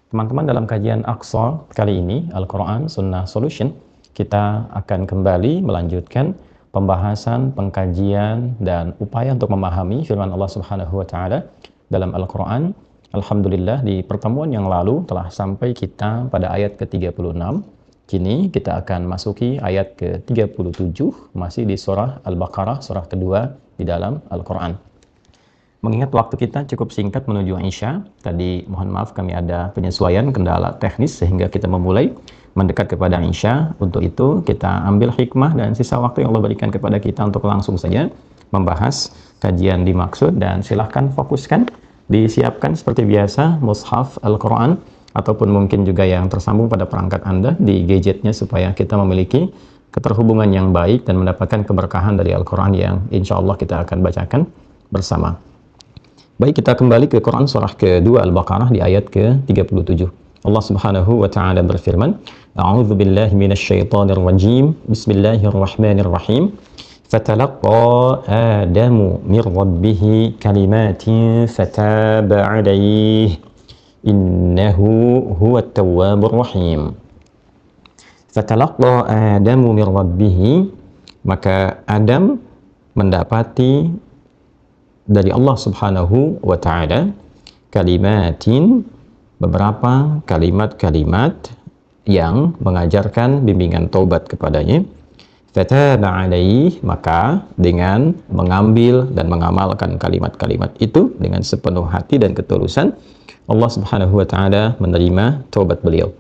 Teman-teman, dalam kajian Aqsa kali ini, Al-Quran Sunnah Solution, kita akan kembali melanjutkan pembahasan, pengkajian, dan upaya untuk memahami firman Allah Subhanahu wa Ta'ala dalam Al-Quran. Alhamdulillah, di pertemuan yang lalu telah sampai kita pada ayat ke-36. Kini kita akan masuki ayat ke-37, masih di surah Al-Baqarah, surah kedua di dalam Al-Quran. Mengingat waktu kita cukup singkat menuju Isya, tadi mohon maaf kami ada penyesuaian kendala teknis sehingga kita memulai mendekat kepada Isya. Untuk itu kita ambil hikmah dan sisa waktu yang Allah berikan kepada kita untuk langsung saja membahas kajian dimaksud, dan silahkan fokuskan, disiapkan seperti biasa mushaf Al-Quran ataupun mungkin juga yang tersambung pada perangkat Anda di gadgetnya supaya kita memiliki keterhubungan yang baik dan mendapatkan keberkahan dari Al-Quran yang insya Allah kita akan bacakan bersama. Baik, kita kembali ke Quran surah kedua Al-Baqarah di ayat ke-37. Allah Subhanahu wa Ta'ala berfirman, A'udzu billahi minasyaitonir rajim. Bismillahirrahmanirrahim. Fatalaqa Adamu min rabbih kalimatin fataba 'alaihi innahu huwat tawwabur rahim. Fatalaqa Adamu min rabbih, maka Adam mendapati dari Allah Subhanahu wa Ta'ala kalimatin, beberapa kalimat-kalimat yang mengajarkan bimbingan taubat kepadanya. Fataba alaih, maka dengan mengambil dan mengamalkan kalimat-kalimat itu dengan sepenuh hati dan ketulusan, Allah Subhanahu wa Ta'ala menerima taubat beliau.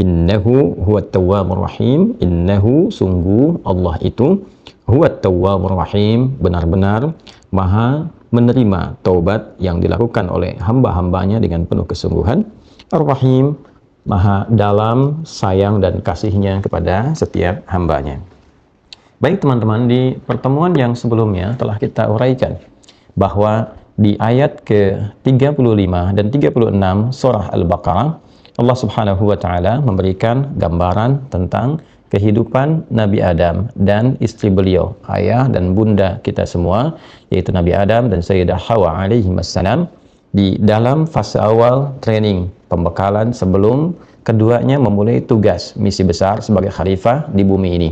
Innahu huwat tawwabur rahim, innahu, sungguh Allah itu, huwat tawwabur rahim, benar-benar maha menerima taubat yang dilakukan oleh hamba-hambanya dengan penuh kesungguhan. Ar-Rahim, maha dalam sayang dan kasihnya kepada setiap hambanya. Baik teman-teman, di pertemuan yang sebelumnya telah kita uraikan bahwa di ayat ke-35 dan 36 surah Al-Baqarah, Allah Subhanahu wa Ta'ala memberikan gambaran tentang kehidupan Nabi Adam dan istri beliau, ayah dan bunda kita semua, yaitu Nabi Adam dan Sayyidah Hawa alaihi wassalam, di dalam fase awal training, pembekalan sebelum keduanya memulai tugas misi besar sebagai khalifah di bumi ini.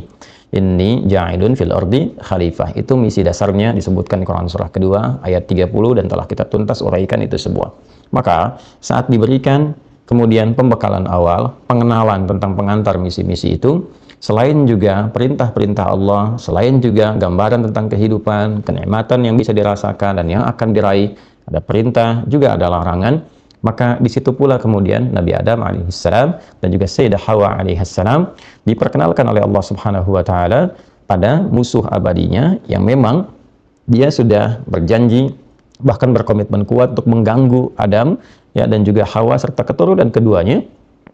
Inni ja'ilun fil ardi khalifah, itu misi dasarnya disebutkan di Quran surah kedua ayat 30 dan telah kita tuntas uraikan itu semua. Maka saat diberikan kemudian pembekalan awal, pengenalan tentang pengantar misi-misi itu, selain juga perintah-perintah Allah, selain juga gambaran tentang kehidupan, kenikmatan yang bisa dirasakan dan yang akan diraih, ada perintah, juga ada larangan, maka di situ pula kemudian Nabi Adam alaihissalam dan juga Sayyidah Hawa alaihissalam diperkenalkan oleh Allah Subhanahu wa Ta'ala pada musuh abadinya yang memang dia sudah berjanji, bahkan berkomitmen kuat untuk mengganggu Adam ya, dan juga Hawa serta keturunan keduanya,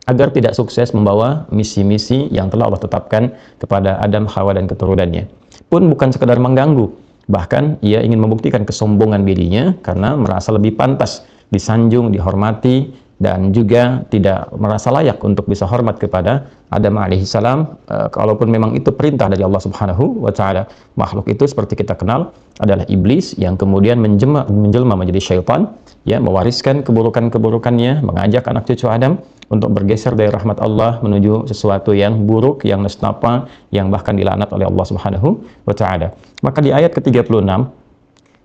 agar tidak sukses membawa misi-misi yang telah Allah tetapkan kepada Adam, Hawa, dan keturunannya. Pun bukan sekedar mengganggu, bahkan ia ingin membuktikan kesombongan dirinya karena merasa lebih pantas disanjung, dihormati, dan juga tidak merasa layak untuk bisa hormat kepada Adam alaihissalam, kalaupun memang itu perintah dari Allah Subhanahu wa Ta'ala. Makhluk itu seperti kita kenal adalah iblis yang kemudian menjelma menjadi syaitan, ya, mewariskan keburukan-keburukannya, mengajak anak cucu Adam untuk bergeser dari rahmat Allah menuju sesuatu yang buruk, yang nestapa, yang bahkan dilaknat oleh Allah Subhanahu wa Ta'ala. Maka di ayat ke-36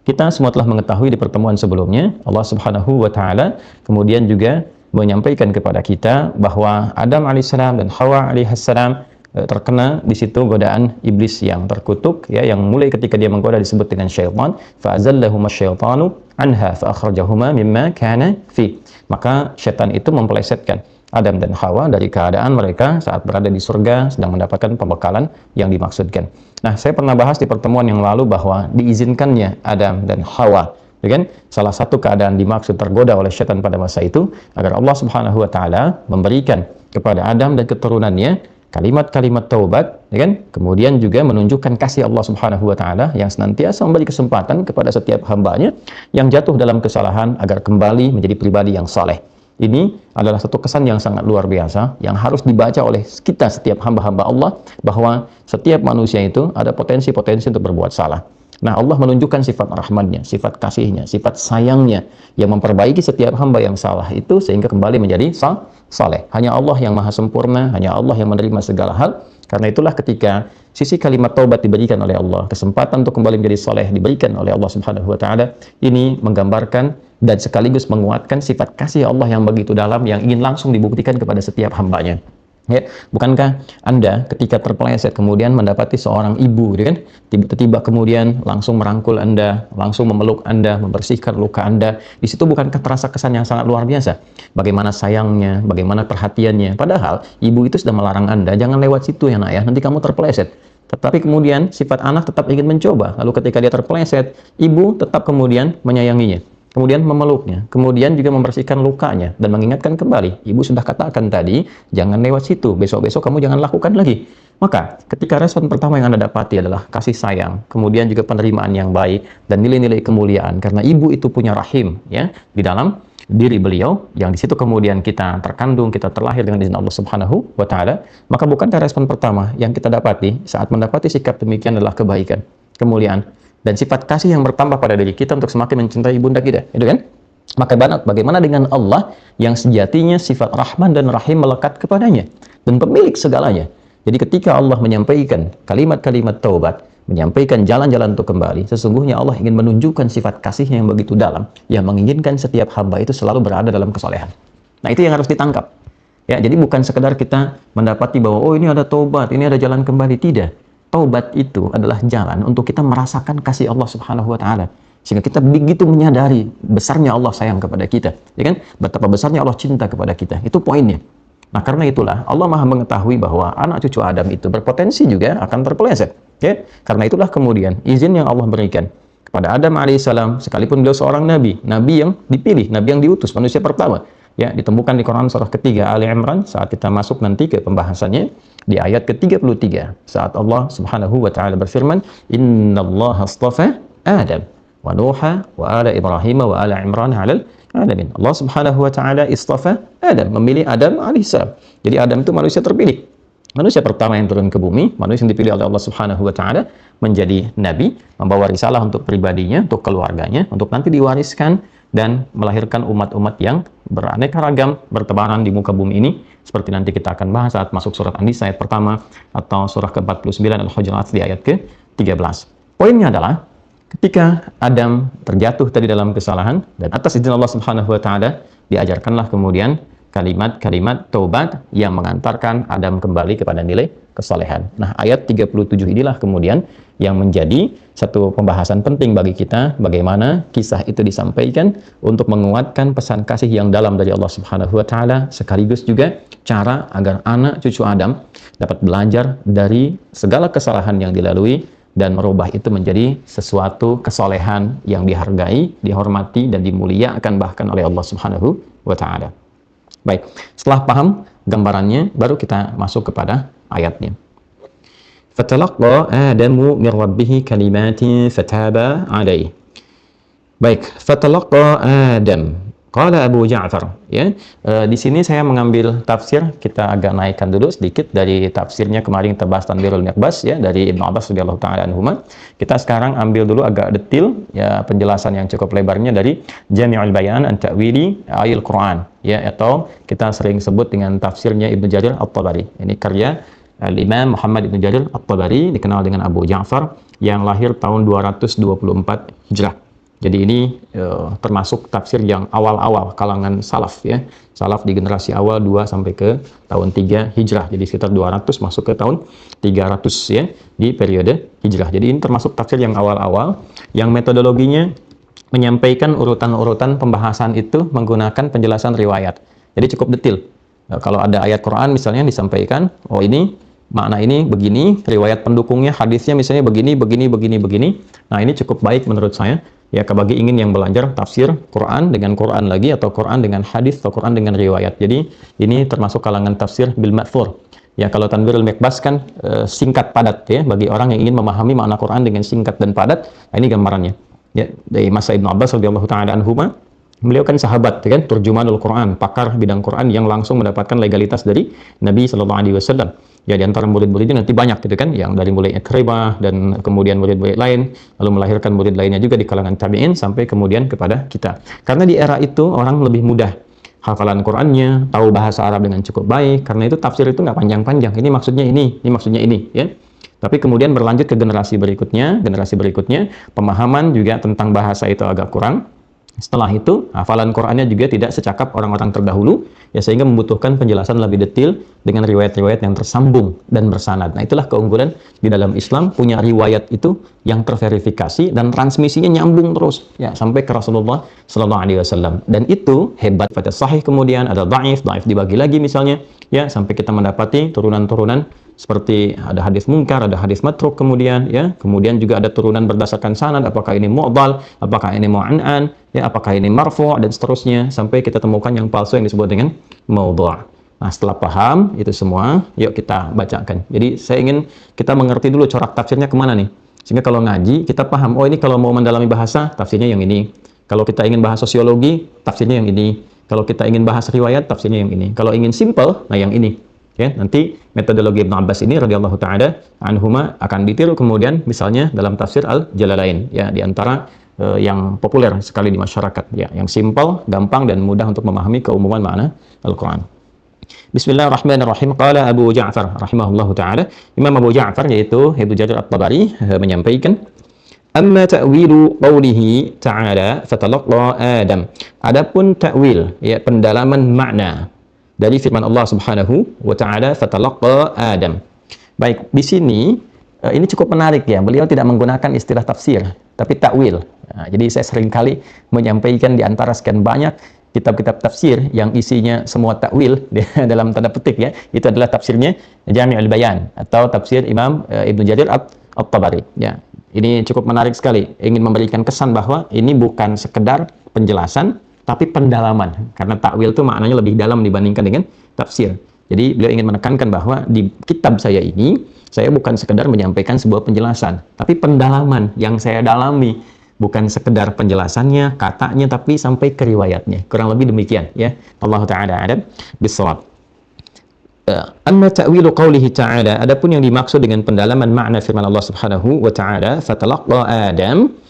kita semua telah mengetahui di pertemuan sebelumnya, Allah Subhanahu wa Ta'ala kemudian juga menyampaikan kepada kita bahwa Adam alaihissalam dan Hawa alaihissalam terkena di situ godaan iblis yang terkutuk, ya, yang mulai ketika dia menggoda disebut dengan syaitan, fa'azallahuma syaitanu anha fa'akhrajahuma mimma kana fi. Maka syaitan itu mempelesetkan Adam dan Hawa dari keadaan mereka saat berada di surga sedang mendapatkan pembekalan yang dimaksudkan. Nah, saya pernah bahas di pertemuan yang lalu bahwa diizinkannya Adam dan Hawa, ya kan, salah satu keadaan dimaksud tergoda oleh syaitan pada masa itu agar Allah Subhanahu wa Ta'ala memberikan kepada Adam dan keturunannya kalimat-kalimat taubat, ya kan, kemudian juga menunjukkan kasih Allah Subhanahu wa Ta'ala yang senantiasa memberi kesempatan kepada setiap hambanya yang jatuh dalam kesalahan agar kembali menjadi pribadi yang saleh. Ini adalah satu kesan yang sangat luar biasa yang harus dibaca oleh kita setiap hamba-hamba Allah, bahwa setiap manusia itu ada potensi-potensi untuk berbuat salah. Nah, Allah menunjukkan sifat rahmannya, sifat kasihnya, sifat sayangnya yang memperbaiki setiap hamba yang salah itu sehingga kembali menjadi saleh. Hanya Allah yang maha sempurna, hanya Allah yang menerima segala hal. Karena itulah ketika sisi kalimat taubat diberikan oleh Allah, kesempatan untuk kembali menjadi saleh diberikan oleh Allah Subhanahu wa taala, ini menggambarkan dan sekaligus menguatkan sifat kasih Allah yang begitu dalam yang ingin langsung dibuktikan kepada setiap hambanya. Ya, bukankah Anda ketika terpeleset kemudian mendapati seorang ibu, gitu kan, tiba-tiba kemudian langsung merangkul Anda, langsung memeluk Anda, membersihkan luka Anda. Di situ bukankah terasa kesan yang sangat luar biasa? Bagaimana sayangnya, bagaimana perhatiannya. Padahal ibu itu sudah melarang Anda, jangan lewat situ ya nak ya, nanti kamu terpeleset. Tetapi kemudian sifat anak tetap ingin mencoba. Lalu ketika dia terpeleset, ibu tetap kemudian menyayanginya, kemudian memeluknya, kemudian juga membersihkan lukanya dan mengingatkan kembali, ibu sudah katakan tadi, jangan lewat situ, besok-besok kamu jangan lakukan lagi. Maka ketika respon pertama yang Anda dapati adalah kasih sayang, kemudian juga penerimaan yang baik dan nilai-nilai kemuliaan, karena ibu itu punya rahim ya di dalam diri beliau, yang di situ kemudian kita terkandung, kita terlahir dengan izin Allah Subhanahu wa taala, maka bukankah respon pertama yang kita dapati saat mendapati sikap demikian adalah kebaikan, kemuliaan, dan sifat kasih yang bertambah pada diri kita untuk semakin mencintai ibunda kita, itu kan? Maka bagaimana dengan Allah yang sejatinya sifat Rahman dan Rahim melekat kepadanya dan pemilik segalanya. Jadi ketika Allah menyampaikan kalimat-kalimat taubat, menyampaikan jalan-jalan untuk kembali, sesungguhnya Allah ingin menunjukkan sifat kasihnya yang begitu dalam, yang menginginkan setiap hamba itu selalu berada dalam kesolehan. Nah, itu yang harus ditangkap. Ya, jadi bukan sekedar kita mendapati bahwa oh ini ada taubat, ini ada jalan kembali, tidak. Taubat itu adalah jalan untuk kita merasakan kasih Allah Subhanahu wa taala. Sehingga kita begitu menyadari besarnya Allah sayang kepada kita, ya kan? Betapa besarnya Allah cinta kepada kita. Itu poinnya. Nah, karena itulah Allah Maha mengetahui bahwa anak cucu Adam itu berpotensi juga akan terpeleset, ya. Karena itulah kemudian izin yang Allah berikan kepada Adam alaihissalam, sekalipun beliau seorang nabi yang dipilih, nabi yang diutus, manusia pertama. Ya, ditemukan di Quran surah ketiga Ali Imran saat kita masuk nanti ke pembahasannya di ayat ke-33 saat Allah Subhanahu wa taala berfirman, "Innallaha astafa Adam wa Nuha wa ala Ibrahim wa ala Imran 'alal alamin." Allah Subhanahu wa taala istafa Adam, memilih Adam alaihissalam. Jadi Adam itu manusia terpilih. Manusia pertama yang turun ke bumi, manusia yang dipilih oleh Allah Subhanahu wa taala menjadi nabi, membawa risalah untuk pribadinya, untuk keluarganya, untuk nanti diwariskan dan melahirkan umat-umat yang beraneka ragam bertebaran di muka bumi ini, seperti nanti kita akan bahas saat masuk surat An-Nisa ayat pertama atau surah ke-49 Al-Hujurat di ayat ke-13. Poinnya adalah ketika Adam terjatuh tadi dalam kesalahan dan atas izin Allah Subhanahu wa taala diajarkanlah kemudian kalimat-kalimat taubat yang mengantarkan Adam kembali kepada nilai kesalehan. Nah, ayat 37 inilah kemudian yang menjadi satu pembahasan penting bagi kita, bagaimana kisah itu disampaikan untuk menguatkan pesan kasih yang dalam dari Allah Subhanahu wa taala, sekaligus juga cara agar anak cucu Adam dapat belajar dari segala kesalahan yang dilalui dan merubah itu menjadi sesuatu kesolehan yang dihargai, dihormati dan dimuliakan bahkan oleh Allah Subhanahu wa taala. Baik, setelah paham gambarannya, baru kita masuk kepada ayatnya. Fatalaqa Adamu min rabbih kalimatin fataba alaihi. Baik, fatalaqa Adam. Qala Abu Ja'far, ya. Di sini saya mengambil tafsir, kita agak naikkan dulu sedikit dari tafsirnya kemarin terbahas Tanwirul Miqbas ya dari Ibnu Abbas radhiyallahu taala anhuma. Kita sekarang ambil dulu agak detil ya penjelasan yang cukup lebarnya dari Jami'ul Bayan an Ta'wili Ayil Quran ya, atau kita sering sebut dengan tafsirnya Ibnu Jarir At-Tabari. Ini karya Al-Imam Muhammad Ibnu Jarir At-Tabari, dikenal dengan Abu Ja'far, yang lahir tahun 224 Hijrah. Jadi ini termasuk tafsir yang awal-awal kalangan salaf ya. Salaf di generasi awal 2 sampai ke tahun 3 Hijrah. Jadi sekitar 200 masuk ke tahun 300 ya di periode Hijrah. Jadi ini termasuk tafsir yang awal-awal yang metodologinya menyampaikan urutan-urutan pembahasan itu menggunakan penjelasan riwayat. Jadi cukup detail. Kalau ada ayat Quran misalnya disampaikan, oh ini makna ini begini, riwayat pendukungnya, hadisnya misalnya begini. Nah, ini cukup baik menurut saya. Ya, bagi ingin yang belajar tafsir Quran dengan Quran lagi, atau Quran dengan hadis, atau Quran dengan riwayat. Jadi, ini termasuk kalangan tafsir bil ma'thur. Ya, kalau Tanwirul Miqbas kan singkat padat ya, bagi orang yang ingin memahami makna Quran dengan singkat dan padat. Nah, ini gambarannya. Ya, dari masa Ibnu Abbas radhiyallahu taala anhuma, Beliau kan sahabat, ya kan, turjumanul Quran, pakar bidang Quran yang langsung mendapatkan legalitas dari Nabi Shallallahu Alaihi Wasallam. Ya, di antara murid-muridnya nanti banyak gitu kan, yang dari mulai Ikrimah dan kemudian murid-murid lain, lalu melahirkan murid lainnya juga di kalangan tabi'in sampai kemudian kepada kita. Karena di era itu orang lebih mudah hafalan Qurannya, tahu bahasa Arab dengan cukup baik. Karena itu tafsir itu nggak panjang-panjang. Ini maksudnya ini maksudnya ini, ya. Tapi kemudian berlanjut ke generasi berikutnya, pemahaman juga tentang bahasa itu agak kurang. Setelah itu, hafalan Qur'annya juga tidak secakap orang-orang terdahulu, ya, sehingga membutuhkan penjelasan lebih detail dengan riwayat-riwayat yang tersambung dan bersanad. Nah, itulah keunggulan di dalam Islam, punya riwayat itu yang terverifikasi dan transmisinya nyambung terus, ya, sampai ke Rasulullah Sallallahu Alaihi Wasallam. Dan itu hebat. Pada sahih kemudian ada dhaif dibagi lagi misalnya, ya, sampai kita mendapati turunan-turunan seperti ada hadis munkar, ada hadis matruk kemudian, ya, kemudian juga ada turunan berdasarkan sanad, apakah ini mu'dhal, apakah ini mu'an'an, ya, apakah ini marfu' dan seterusnya, sampai kita temukan yang palsu yang disebut dengan maudhu'. Nah, setelah paham itu semua, yuk kita bacakan. Jadi saya ingin kita mengerti dulu corak tafsirnya kemana nih, sehingga kalau ngaji kita paham, oh ini kalau mau mendalami bahasa tafsirnya yang ini, kalau kita ingin bahas sosiologi tafsirnya yang ini, kalau kita ingin bahas riwayat tafsirnya yang ini, kalau ingin simple, nah yang ini. Ya, nanti metodologi Ibnu Abbas ini radhiyallahu taala anhuma akan ditiru kemudian misalnya dalam tafsir Al-Jalalain, ya, di antara yang populer sekali di masyarakat, ya, yang simple, gampang dan mudah untuk memahami keumuman makna Al-Qur'an. Bismillahirrahmanirrahim. Qala Abu Ja'far rahimahullahu taala, Imam Abu Ja'far yaitu Ibnu Jarir At-Tabari menyampaikan, amma ta'wilu qawlihi ta'ala fatalaqqa Adam. Adapun ta'wil, ya, pendalaman makna dari firman Allah Subhanahu wa taala fatalaqqa Adam. Baik, di sini ini cukup menarik, ya. Beliau tidak menggunakan istilah tafsir, tapi takwil. Nah, jadi saya sering kali menyampaikan di antara sekian banyak kitab-kitab tafsir yang isinya semua takwil dalam tanda petik, ya, itu adalah tafsirnya Jami'ul Bayan atau tafsir Imam Ibnu Jarir At-Tabari, ya. Ini cukup menarik sekali, ingin memberikan kesan bahwa ini bukan sekedar penjelasan tapi pendalaman, karena takwil itu maknanya lebih dalam dibandingkan dengan tafsir. Jadi beliau ingin menekankan bahwa di kitab saya ini, saya bukan sekedar menyampaikan sebuah penjelasan, tapi pendalaman yang saya dalami, bukan sekedar penjelasannya, katanya, tapi sampai ke riwayatnya. Kurang lebih demikian, ya. Allah Ta'ala a'lam bishawab. Amma ta'wilu qawlihi ta'ala, adapun yang dimaksud dengan pendalaman makna firman Allah Subhanahu wa taala, fatalaqqa Adam,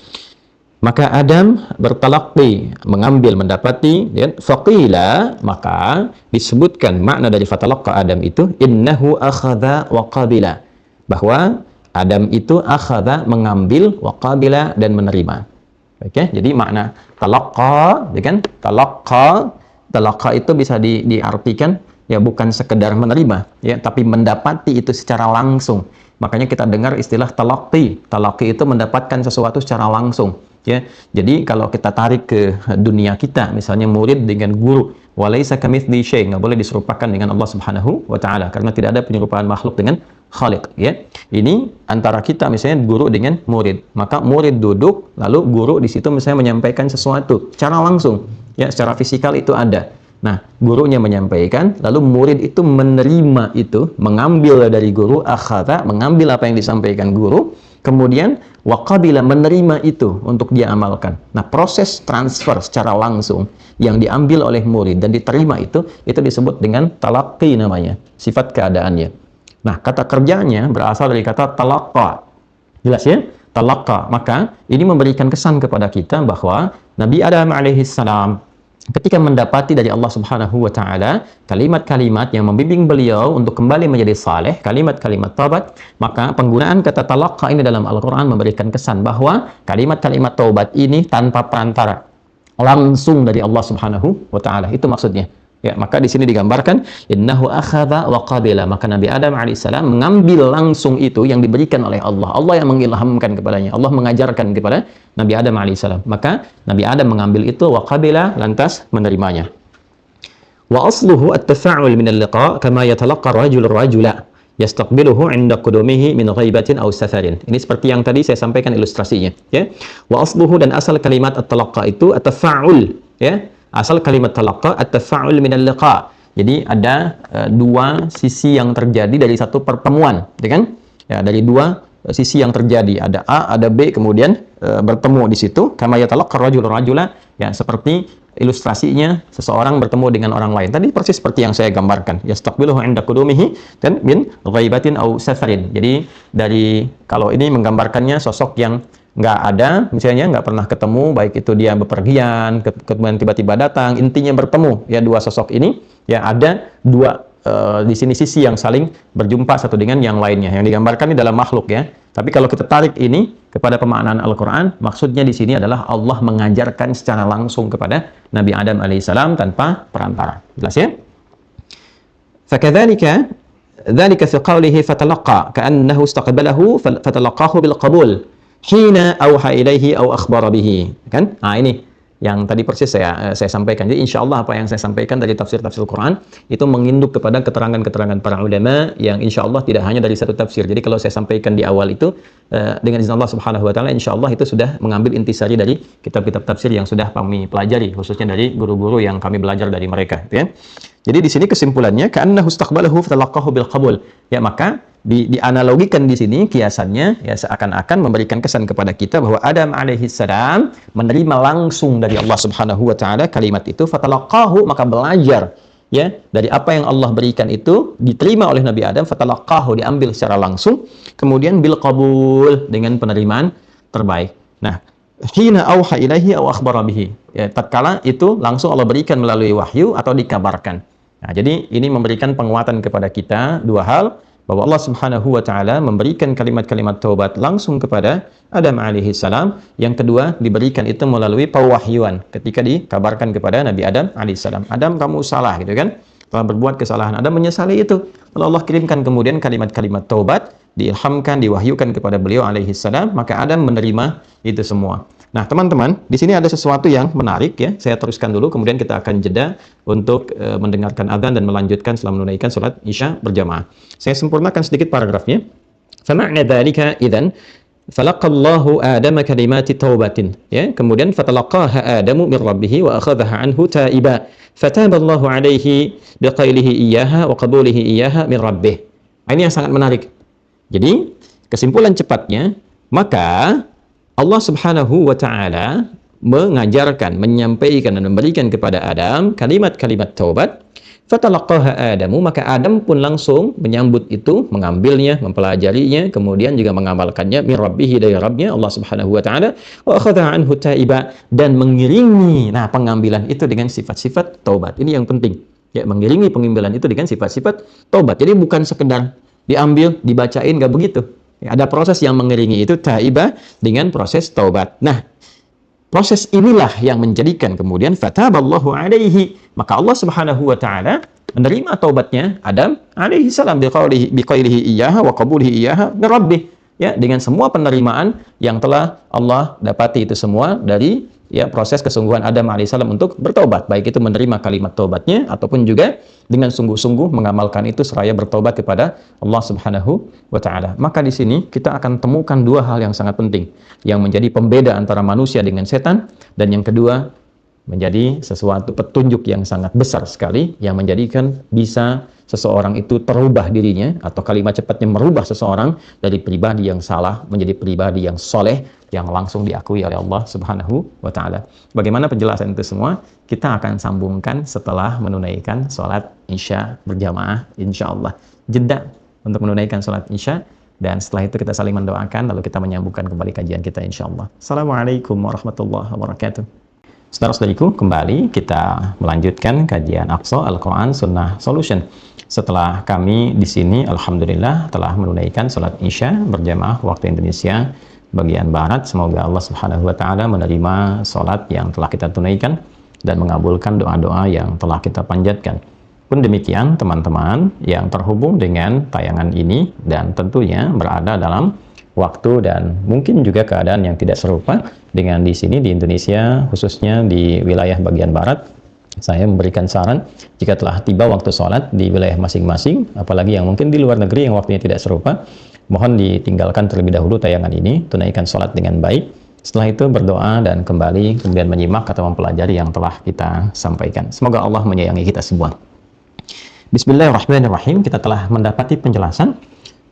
maka Adam bertalaqi, mengambil, mendapati, ya, faqila, maka disebutkan makna dari fatalaqqa Adam itu innahu akhadha wa qabila, bahwa Adam itu akhadha, mengambil, wa qabila, dan menerima. Oke, jadi makna talaqqa, ya kan? Talaqqa itu bisa diartikan, ya, bukan sekedar menerima, ya, tapi mendapati itu secara langsung. Makanya kita dengar istilah talaqi. Talaqi itu mendapatkan sesuatu secara langsung. Ya, jadi kalau kita tarik ke dunia kita, misalnya murid dengan guru, walaisa kamitsli syai', nggak boleh diserupakan dengan Allah Subhanahu wa taala, karena tidak ada penyerupaan makhluk dengan Khaliq, ya. Ini antara kita misalnya guru dengan murid, maka murid duduk, lalu guru di situ misalnya menyampaikan sesuatu secara langsung, ya, secara fisikal itu ada. Nah, gurunya menyampaikan, lalu murid itu menerima itu, mengambil dari guru, akhadha, mengambil apa yang disampaikan guru, kemudian waqabila, menerima itu untuk dia amalkan. Nah, proses transfer secara langsung yang diambil oleh murid dan diterima itu disebut dengan talaqi namanya, sifat keadaannya. Nah, kata kerjanya berasal dari kata talaqqa. Jelas, ya? Talaqqa. Maka ini memberikan kesan kepada kita bahwa Nabi Adam alaihissalam ketika mendapati dari Allah Subhanahu wa taala kalimat-kalimat yang membimbing beliau untuk kembali menjadi saleh, kalimat-kalimat taubat, maka penggunaan kata talaqqa ini dalam Al-Qur'an memberikan kesan bahwa kalimat-kalimat taubat ini tanpa perantara, langsung dari Allah Subhanahu wa taala. Itu maksudnya. Ya, maka di sini digambarkan innahu akhadha wa qabila, maka Nabi Adam alaihissalam mengambil langsung itu yang diberikan oleh Allah. Allah yang mengilhamkan kepadanya. Allah mengajarkan kepada Nabi Adam alaihissalam. Maka Nabi Adam mengambil itu wa qabila, lantas menerimanya. Wa asluhu at-tafa'ul min al-liqa kama yatalaqqa ar-rajulu ar-rajula yastaqbiluhu 'inda qudumihi min ghaibatin aw safarin. Ini seperti yang tadi saya sampaikan ilustrasinya, ya. Wa asluhu, dan asal kalimat at-talaqqa itu at-tafa'ul, ya. Asal kalimat talaqqa at-tafa'ul min al-liqa. Jadi ada dua sisi yang terjadi dari satu pertemuan, ya kan? Ya, dari dua sisi yang terjadi, ada A, ada B, kemudian bertemu di situ. Kama yatalaqqa ar-rajulu ar-rajula, ya, seperti ilustrasinya seseorang bertemu dengan orang lain. Tadi persis seperti yang saya gambarkan. Yastaqbiluhu 'inda qudumihi dan min ghaibatin aw safarin. Jadi dari kalau ini menggambarkannya sosok yang nggak ada, misalnya nggak pernah ketemu, baik itu dia bepergian, kemudian tiba-tiba datang, intinya bertemu. Ya dua sosok ini, ya ada dua di sini sisi yang saling berjumpa satu dengan yang lainnya. Yang digambarkan ini dalam makhluk ya. Tapi kalau kita tarik ini kepada pemaknaan Al-Quran, maksudnya di sini adalah Allah mengajarkan secara langsung kepada Nabi Adam alaihissalam tanpa perantara. Jelas ya? فَكَذَلِكَ ذَلِكَ فِي قَوْلِهِ فَتَلَقَّى كَأَنَّهُ اسْتَقْبَلَهُ فَتَلَقَّاهُ بِالْقَبُولِ حِينَ أَوْحَى إِلَيْهِ أَوْ أَخْبَرَ بِهِ. Kan? Nah ini yang tadi persis saya sampaikan. Jadi insya Allah apa yang saya sampaikan dari tafsir-tafsir Quran itu menginduk kepada keterangan-keterangan para ulama yang insya Allah tidak hanya dari satu tafsir. Jadi kalau saya sampaikan di awal itu dengan izin Allah Subhanahu Wa Taala, insya Allah itu sudah mengambil intisari dari kitab-kitab tafsir yang sudah kami pelajari, khususnya dari guru-guru yang kami belajar dari mereka. Ya. Jadi di sini kesimpulannya, ka'annahu istaqbalahu fatalaqahu bil qabul. Ya maka dianalogikan di sini kiasannya ya seakan-akan memberikan kesan kepada kita bahwa Adam alaihissalam menerima langsung dari Allah Subhanahu wa taala kalimat itu, fatalaqahu, maka belajar ya dari apa yang Allah berikan itu diterima oleh Nabi Adam, fatalaqahu, diambil secara langsung, kemudian bil qabul, dengan penerimaan terbaik. Nah, hina auha ilaihi aw akhbara bihi, ya tatkala itu langsung Allah berikan melalui wahyu atau dikabarkan. Nah, jadi ini memberikan penguatan kepada kita dua hal, bahwa Allah Subhanahu wa taala memberikan kalimat-kalimat taubat langsung kepada Adam alaihi salam. Yang kedua, diberikan itu melalui pewahyuan ketika dikabarkan kepada Nabi Adam alaihi salam. Adam, kamu salah gitu kan? Telah berbuat kesalahan. Adam menyesali itu. Lalu Allah kirimkan kemudian kalimat-kalimat taubat, diilhamkan, diwahyukan kepada beliau alaihi salam, maka Adam menerima itu semua. Nah, teman-teman, di sini ada sesuatu yang menarik ya. Saya teruskan dulu, kemudian kita akan jeda untuk mendengarkan adzan dan melanjutkan setelah menunaikan salat Isya berjamaah. Saya sempurnakan sedikit paragrafnya. Fama'na dzalika idzan falaqallahu Adama kalimati taubatin. Ya, kemudian fatalaqaha Adamu min rabbih wa akhadhaha anhu taiba. Fataballahu alaihi biqailihi iyyaha wa qabulihi iyyaha min rabbih. Ini yang sangat menarik. Jadi, kesimpulan cepatnya, maka Allah Subhanahu wa taala mengajarkan, menyampaikan dan memberikan kepada Adam kalimat-kalimat taubat. Fatalaqaha Adamu, maka Adam pun langsung menyambut itu, mengambilnya, mempelajarinya, kemudian juga mengamalkannya min rabbih, dari Rabbnya Allah Subhanahu wa taala, wa akhadha anhu taiba, dan mengiringi pengambilan itu dengan sifat-sifat taubat. Ini yang penting. Ya, mengiringi pengambilan itu dengan sifat-sifat taubat. Jadi bukan sekedar diambil, dibacain, enggak begitu. Ada proses yang mengiringi itu taiba dengan proses taubat. Nah, proses inilah yang menjadikan kemudian fataballahu alaihi, maka Allah Subhanahu wa taala menerima taubatnya Adam alaihi salam biqailihi iyyaha wa qabulihi iyyaha min rabbih, ya, dengan semua penerimaan yang telah Allah dapati itu semua dari ya proses kesungguhan Adam alaihissalam untuk bertobat, baik itu menerima kalimat taubatnya ataupun juga dengan sungguh-sungguh mengamalkan itu seraya bertobat kepada Allah Subhanahu wa taala. Maka di sini kita akan temukan dua hal yang sangat penting yang menjadi pembeda antara manusia dengan setan, dan yang kedua menjadi sesuatu petunjuk yang sangat besar sekali yang menjadikan bisa seseorang itu terubah dirinya, atau kalimat cepatnya merubah seseorang dari pribadi yang salah menjadi pribadi yang soleh yang langsung diakui oleh Allah Subhanahu wa taala. Bagaimana penjelasan itu semua kita akan sambungkan setelah menunaikan sholat Isya berjamaah insyaallah. Jeda untuk menunaikan sholat Isya, dan setelah itu kita saling mendoakan, lalu kita menyambungkan kembali kajian kita insyaallah. Assalamualaikum warahmatullahi wabarakatuh. Saudara-saudariku, kembali kita melanjutkan kajian Aqsa Al-Quran Sunnah Solution. Setelah kami di sini, alhamdulillah, telah menunaikan sholat Isya berjamaah waktu Indonesia bagian Barat. Semoga Allah Subhanahu wa taala menerima sholat yang telah kita tunaikan dan mengabulkan doa-doa yang telah kita panjatkan. Pun demikian, teman-teman yang terhubung dengan tayangan ini dan tentunya berada dalam waktu dan mungkin juga keadaan yang tidak serupa dengan di sini di Indonesia, khususnya di wilayah bagian barat, saya memberikan saran jika telah tiba waktu sholat di wilayah masing-masing, apalagi yang mungkin di luar negeri yang waktunya tidak serupa, mohon ditinggalkan terlebih dahulu tayangan ini, tunaikan sholat dengan baik. Setelah itu berdoa dan kembali kemudian menyimak atau mempelajari yang telah kita sampaikan. Semoga Allah menyayangi kita semua. Bismillahirrahmanirrahim. Kita telah mendapati penjelasan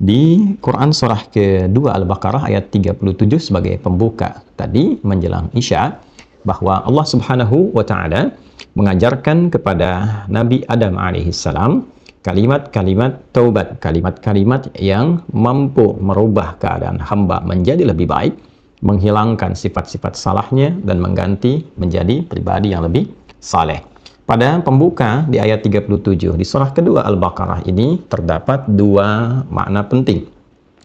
di Quran surah kedua Al-Baqarah ayat 37 sebagai pembuka tadi menjelang Isya. bahwa Allah Subhanahu wa taala mengajarkan kepada Nabi Adam alaihissalam kalimat-kalimat taubat, kalimat-kalimat yang mampu merubah keadaan hamba menjadi lebih baik, menghilangkan sifat-sifat salahnya dan mengganti menjadi pribadi yang lebih saleh. Pada pembuka di ayat 37 di surah kedua Al-Baqarah ini terdapat dua makna penting,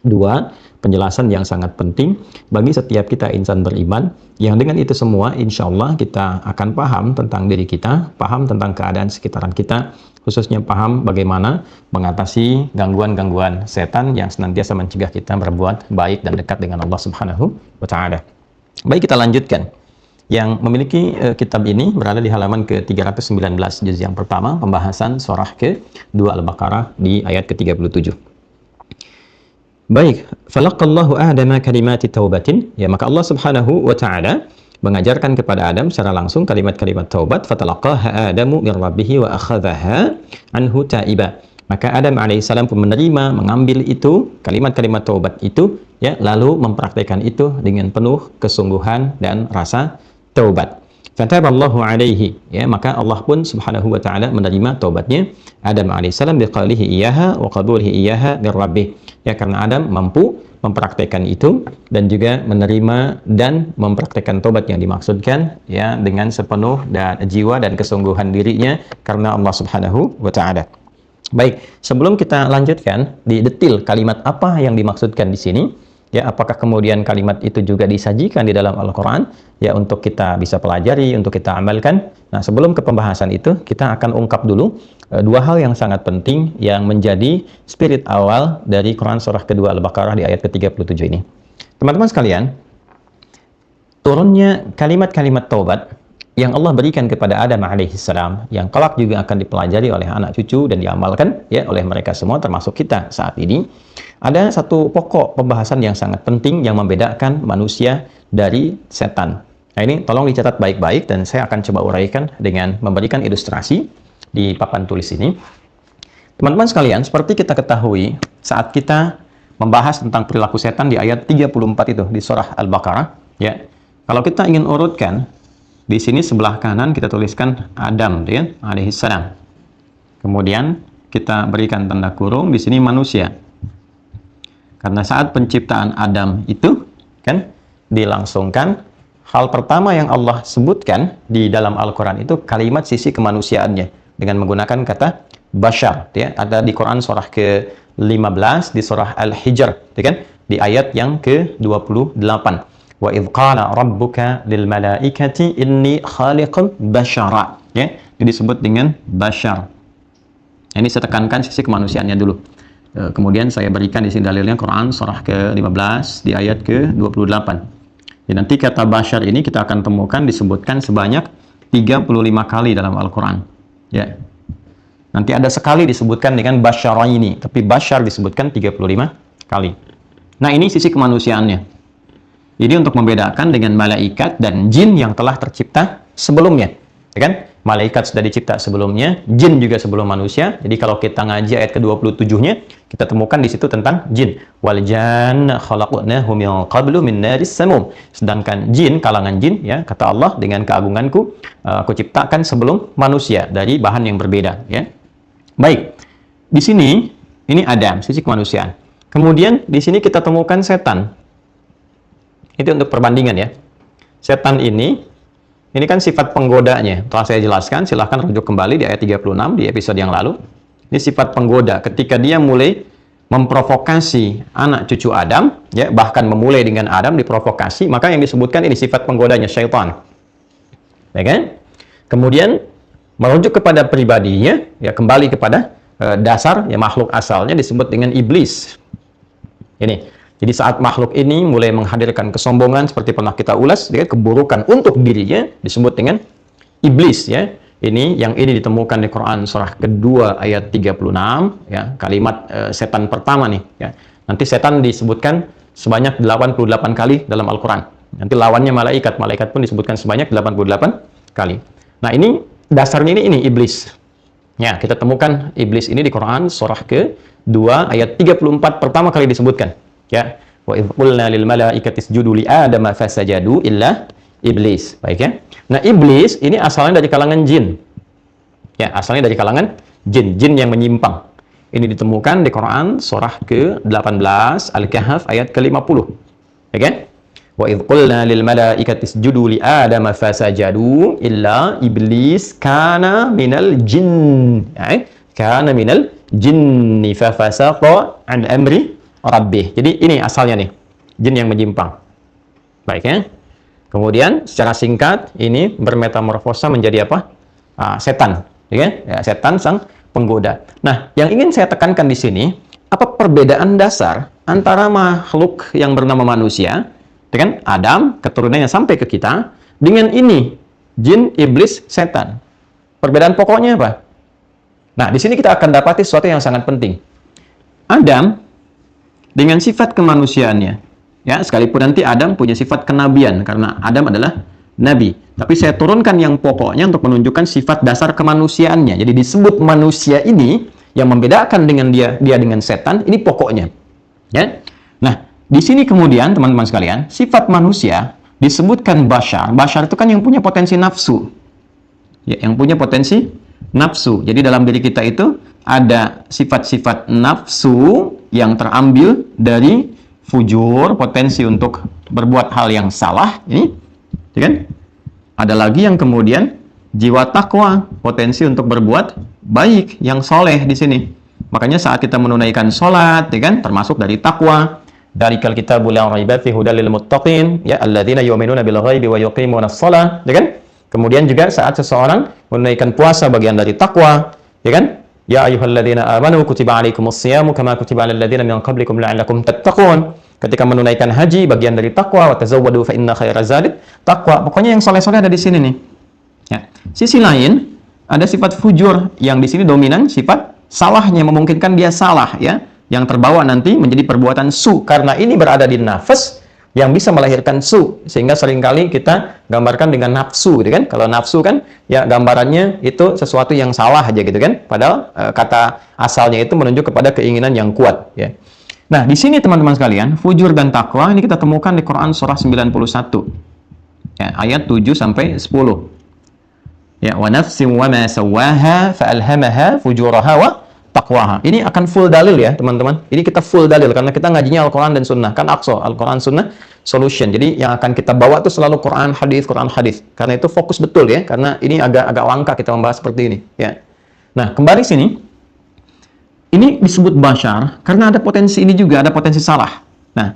dua penjelasan yang sangat penting bagi setiap kita insan beriman, yang dengan itu semua insya Allah kita akan paham tentang diri kita, paham tentang keadaan sekitaran kita, khususnya paham bagaimana mengatasi gangguan-gangguan setan yang senantiasa mencegah kita berbuat baik dan dekat dengan Allah Subhanahu wa taala. Baik, kita lanjutkan. Yang memiliki kitab ini berada di halaman ke-319 juz yang pertama, pembahasan surah ke-2 Al-Baqarah di ayat ke-37. Baik, falaqallahu Adama kalimati taubatin, ya, maka Allah Subhanahu wa taala mengajarkan kepada Adam secara langsung kalimat-kalimat taubat. Fatalaqaha Adamu min rabbih wa akhadhaha anhu taiba. Maka Adam alaihissalam pun menerima, mengambil itu kalimat-kalimat taubat itu, ya, lalu mempraktikkan itu dengan penuh kesungguhan dan rasa taubat. Fataballahu alaihi, ya, maka Allah pun Subhanahu wa taala menerima taubatnya Adam alaihissalam biqaulihi iyyaha wa qabulihi iyyaha min rabbih. Ya, karena Adam mampu mempraktekkan itu dan juga menerima dan mempraktekkan taubat yang dimaksudkan, ya, dengan sepenuh dan jiwa dan kesungguhan dirinya karena Allah Subhanahu wa taala. Baik, sebelum kita lanjutkan di detil kalimat apa yang dimaksudkan di sini, ya, apakah kemudian kalimat itu juga disajikan di dalam Al-Qur'an, ya, untuk kita bisa pelajari, untuk kita amalkan. Nah, sebelum ke pembahasan itu, kita akan ungkap dulu dua hal yang sangat penting yang menjadi spirit awal dari Quran surah kedua Al-Baqarah di ayat ke-37 ini. Teman-teman sekalian, turunnya kalimat-kalimat taubat yang Allah berikan kepada Adam alaihissalam, yang kelak juga akan dipelajari oleh anak cucu dan diamalkan, ya, oleh mereka semua termasuk kita saat ini, ada satu pokok pembahasan yang sangat penting yang membedakan manusia dari setan. Nah, ini tolong dicatat baik-baik dan saya akan coba uraikan dengan memberikan ilustrasi di papan tulis ini. Teman-teman sekalian, seperti kita ketahui saat kita membahas tentang perilaku setan di ayat 34 itu di surah Al-Baqarah, ya. Kalau kita ingin urutkan, di sini sebelah kanan kita tuliskan Adam, ya, alaihissalam. Kemudian kita berikan tanda kurung di sini manusia. Karena saat penciptaan Adam itu kan dilangsungkan, hal pertama yang Allah sebutkan di dalam Al-Qur'an itu kalimat sisi kemanusiaannya dengan menggunakan kata bashar, ya, ada di Quran surah ke-15 di surah Al-Hijr, ya kan, di ayat yang ke-28. Wa idz qala rabbuka lil malaikati inni khaliqun bashara, ya, ini disebut dengan bashar. Ini saya tekankan sisi kemanusiaannya dulu. Kemudian saya berikan di sini dalilnya Quran surah ke-15 di ayat ke-28. Ya, nanti kata bashar ini kita akan temukan disebutkan sebanyak 35 kali dalam Al-Quran. Ya. Nanti ada sekali disebutkan dengan bashara ini, tapi bashar disebutkan 35 kali. Nah, ini sisi kemanusiaannya. Ini untuk membedakan dengan malaikat dan jin yang telah tercipta sebelumnya. Ya kan? Malaikat sudah dicipta sebelumnya, jin juga sebelum manusia. Jadi kalau kita ngaji ayat ke-27-nya, kita temukan di situ tentang jin. Wal janna khalaqnahu min qablu min naris samum. Sedangkan jin, kalangan jin, ya, kata Allah, dengan keagunganku aku ciptakan sebelum manusia dari bahan yang berbeda, ya. Baik. Di sini ini Adam, sisi kemanusiaan. Kemudian di sini kita temukan setan. Itu untuk perbandingan, ya. Setan ini kan sifat penggodanya. Telah saya jelaskan, silahkan rujuk kembali di ayat 36 di episode yang lalu. Ini sifat penggoda. Ketika dia mulai memprovokasi anak cucu Adam, ya, bahkan memulai dengan Adam diprovokasi, maka yang disebutkan ini sifat penggodanya syaitan. Ya kan? Kemudian merujuk kepada pribadinya, ya, kembali kepada dasar, ya, makhluk asalnya disebut dengan iblis. Ini. Jadi saat makhluk ini mulai menghadirkan kesombongan seperti pernah kita ulas, ya, keburukan untuk dirinya disebut dengan iblis, ya. Ini yang ini ditemukan di Quran surah kedua ayat 36, ya, kalimat setan pertama nih, ya. Nanti setan disebutkan sebanyak 88 kali dalam Al-Qur'an. Nanti lawannya malaikat, malaikat pun disebutkan sebanyak 88 kali. Nah, ini dasarnya ini iblis. Ya, kita temukan iblis ini di Quran surah ke-2 ayat 34 pertama kali disebutkan. Ya, wa idz qulna lil malaikati isjudu li adama fasajadu illa iblis. Baik ya. Nah, iblis ini asalnya dari kalangan jin. Ya, asalnya dari kalangan jin yang menyimpang. Ini ditemukan di Quran surah ke-18 Al-Kahf ayat ke-50. Ya kan? Wa idh qulna lil malaikati isjudu li adama fasajadu illa iblis kana minal jinn. Ya, kana minal jinni fa fasaqa an amri rabbih. Jadi ini asalnya nih, jin yang menyimpang. Baik ya. Kemudian secara singkat ini bermetamorfosa menjadi apa? Setan, ya kan? Ya, setan sang penggoda. Nah, yang ingin saya tekankan di sini, apa perbedaan dasar antara makhluk yang bernama manusia, dengan Adam, keturunannya sampai ke kita, dengan ini, jin, iblis, setan. Perbedaan pokoknya apa? Nah, di sini kita akan dapati sesuatu yang sangat penting. Adam, dengan sifat kemanusiaannya, ya, sekalipun nanti Adam punya sifat kenabian, karena Adam adalah nabi. Tapi saya turunkan yang pokoknya untuk menunjukkan sifat dasar kemanusiaannya. Jadi disebut manusia ini, yang membedakan dengan dia dengan setan, ini pokoknya. Ya. Nah, di sini kemudian, teman-teman sekalian, sifat manusia disebutkan bashar. Bashar itu kan yang punya potensi nafsu. Ya, yang punya potensi nafsu. Jadi dalam diri kita itu ada sifat-sifat nafsu yang terambil dari fujur, potensi untuk berbuat hal yang salah. Ini, ya kan? Ada lagi yang kemudian jiwa takwa, potensi untuk berbuat baik, yang soleh di sini. Makanya saat kita menunaikan sholat, ya kan, termasuk dari takwa. Dzalikal kitabul la raiba fihi hudal lil muttaqin, ya alladzina yu'minuna bil ghaibi wa yuqimunas shalah, ya kan? Kemudian juga saat seseorang menunaikan puasa, bagian dari takwa, ya kan? Ya ayyuhalladzina amanu kutiba alaikumus syiyamu kama kutiba alal ladzina min qablikum la'allakum tattaqun. Ketika menunaikan haji, bagian dari takwa, wa tazawwadu fa inna khairaz zadid taqwa. Pokoknya yang soleh-soleh ada di sini nih. Ya. Sisi lain, ada sifat fujur yang di sini dominan sifat salahnya, memungkinkan dia salah, ya, yang terbawa nanti menjadi perbuatan su, karena ini berada di nafas yang bisa melahirkan su, sehingga seringkali kita gambarkan dengan nafsu, gitu kan? Kalau nafsu kan, ya gambarannya itu sesuatu yang salah aja, gitu kan? Padahal kata asalnya itu menunjuk kepada keinginan yang kuat, ya. Nah, di sini teman-teman sekalian, fujur dan takwa ini kita temukan di Quran surah 91, ya, ayat 7 sampai 10. Ya, wa nafsin wa ma sawwaha fa alhamaha fujuraha wa taqwaha. Ini akan full dalil ya, teman-teman. Ini kita full dalil karena kita ngajinya Al-Qur'an dan Sunnah. Kan Aqsa, Al-Qur'an Sunnah solution. Jadi yang akan kita bawa itu selalu Quran hadis. Karena itu fokus betul ya, karena ini agak langka kita membahas seperti ini, ya. Nah, kembali sini. Ini disebut bashar karena ada potensi ini juga, ada potensi salah. Nah,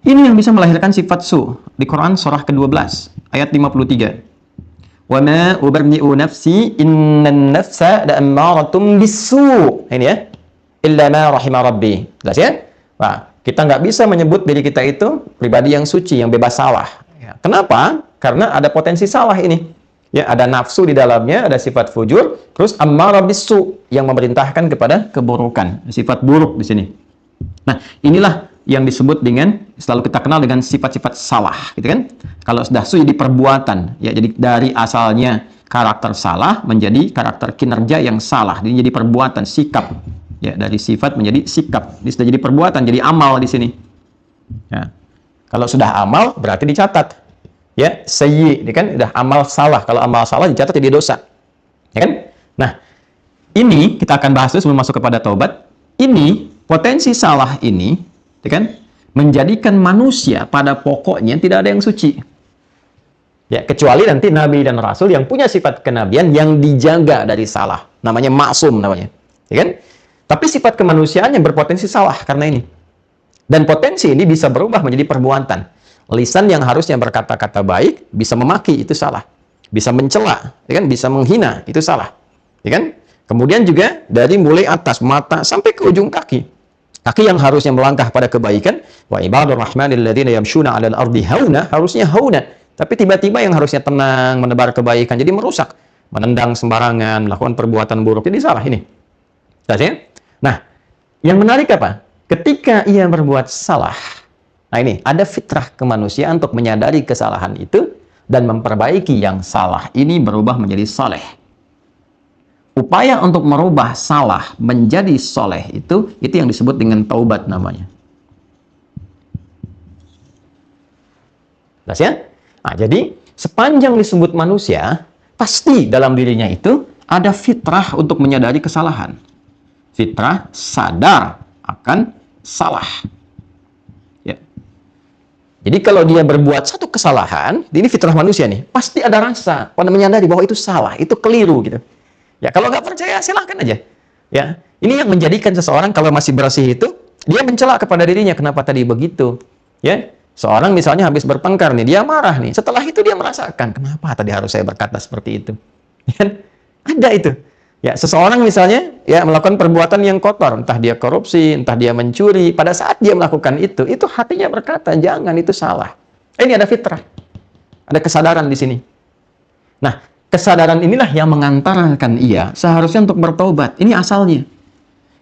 ini yang bisa melahirkan sifat su di Quran surah ke-12 ayat 53. Wa ma ubarni'u nafsi innan nafsa la'ammaratun bis-su'. Ini ya. Illa ma rahima rabbi. Jelas ya? Nah, kita nggak bisa menyebut diri kita itu pribadi yang suci, yang bebas salah. Ya. Kenapa? Karena ada potensi salah ini. Ya, ada nafsu di dalamnya, ada sifat fujur, terus ammarah bis-su' yang memerintahkan kepada keburukan. Sifat buruk di sini. Nah, inilah yang disebut dengan, selalu kita kenal dengan sifat-sifat salah, gitu kan? Kalau sudah su jadi perbuatan, ya, jadi dari asalnya karakter salah menjadi karakter kinerja yang salah, jadi perbuatan, sikap, ya, dari sifat menjadi sikap, ini sudah jadi perbuatan, jadi amal di sini. Ya. Kalau sudah amal berarti dicatat, ya, sayyi, ini kan udah amal salah. Kalau amal salah dicatat jadi dosa, ya kan? Nah, ini kita akan bahas sebelum masuk kepada taubat. Ini potensi salah ini, ya kan, menjadikan manusia pada pokoknya tidak ada yang suci. Ya, kecuali nanti nabi dan rasul yang punya sifat kenabian yang dijaga dari salah. Namanya maksum namanya. Ya kan? Tapi sifat kemanusiaan yang berpotensi salah karena ini. Dan potensi ini bisa berubah menjadi perbuatan. Lisan yang harusnya berkata-kata baik bisa memaki, itu salah. Bisa mencela, ya kan? Bisa menghina, itu salah. Ya kan? Kemudian juga dari mulai atas mata sampai ke ujung kaki. Kaki yang harusnya melangkah pada kebaikan, wa ibadur rahmanil ladzina yamshuna 'alal ardi hauna, harusnya hauna. Tapi tiba-tiba yang harusnya tenang, menebar kebaikan jadi merusak, menendang sembarangan, melakukan perbuatan buruk. Jadi salah ini. Ya? Nah, yang menarik apa? Ketika ia berbuat salah. Nah, ini ada fitrah kemanusiaan untuk menyadari kesalahan itu dan memperbaiki yang salah ini berubah menjadi saleh. Upaya untuk merubah salah menjadi soleh itu yang disebut dengan taubat namanya. Jelas ya? Nah, jadi sepanjang disebut manusia, pasti dalam dirinya itu ada fitrah untuk menyadari kesalahan. Fitrah sadar akan salah. Ya. Jadi kalau dia berbuat satu kesalahan, ini fitrah manusia nih, pasti ada rasa pada menyadari bahwa itu salah, itu keliru gitu. Ya, kalau nggak percaya silahkan aja. Ya, ini yang menjadikan seseorang kalau masih bersih itu, dia mencela kepada dirinya, kenapa tadi begitu? Ya, seorang misalnya habis bertengkar nih, dia marah nih. Setelah itu dia merasakan, kenapa tadi harus saya berkata seperti itu? Ya, ada itu. Ya, seseorang misalnya ya melakukan perbuatan yang kotor, entah dia korupsi, entah dia mencuri. Pada saat dia melakukan itu hatinya berkata, jangan, itu salah. Ini ada fitrah, ada kesadaran di sini. Nah, kesadaran inilah yang mengantarkan ia seharusnya untuk bertobat. Ini asalnya.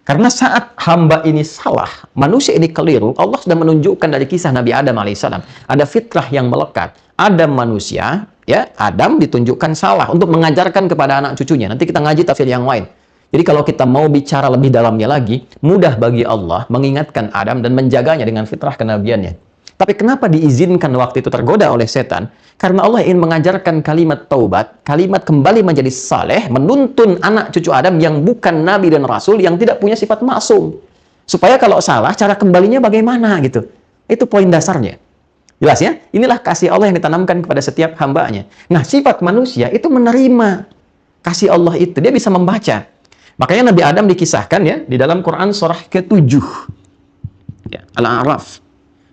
Karena saat hamba ini salah, manusia ini keliru, Allah sudah menunjukkan dari kisah Nabi Adam alaihissalam. Ada fitrah yang melekat. Adam manusia, ya, Adam ditunjukkan salah untuk mengajarkan kepada anak cucunya. Nanti kita ngaji tafsir yang lain. Jadi kalau kita mau bicara lebih dalamnya lagi, mudah bagi Allah mengingatkan Adam dan menjaganya dengan fitrah kenabiannya. Tapi kenapa diizinkan waktu itu tergoda oleh setan? Karena Allah ingin mengajarkan kalimat taubat, kalimat kembali menjadi saleh, menuntun anak cucu Adam yang bukan nabi dan rasul, yang tidak punya sifat maksum. Supaya kalau salah, cara kembalinya bagaimana gitu. Itu poin dasarnya. Jelas ya? Inilah kasih Allah yang ditanamkan kepada setiap hambanya. Nah, sifat manusia itu menerima kasih Allah itu. Dia bisa membaca. Makanya Nabi Adam dikisahkan ya di dalam Quran surah ke-7. Ya, Al-A'raf.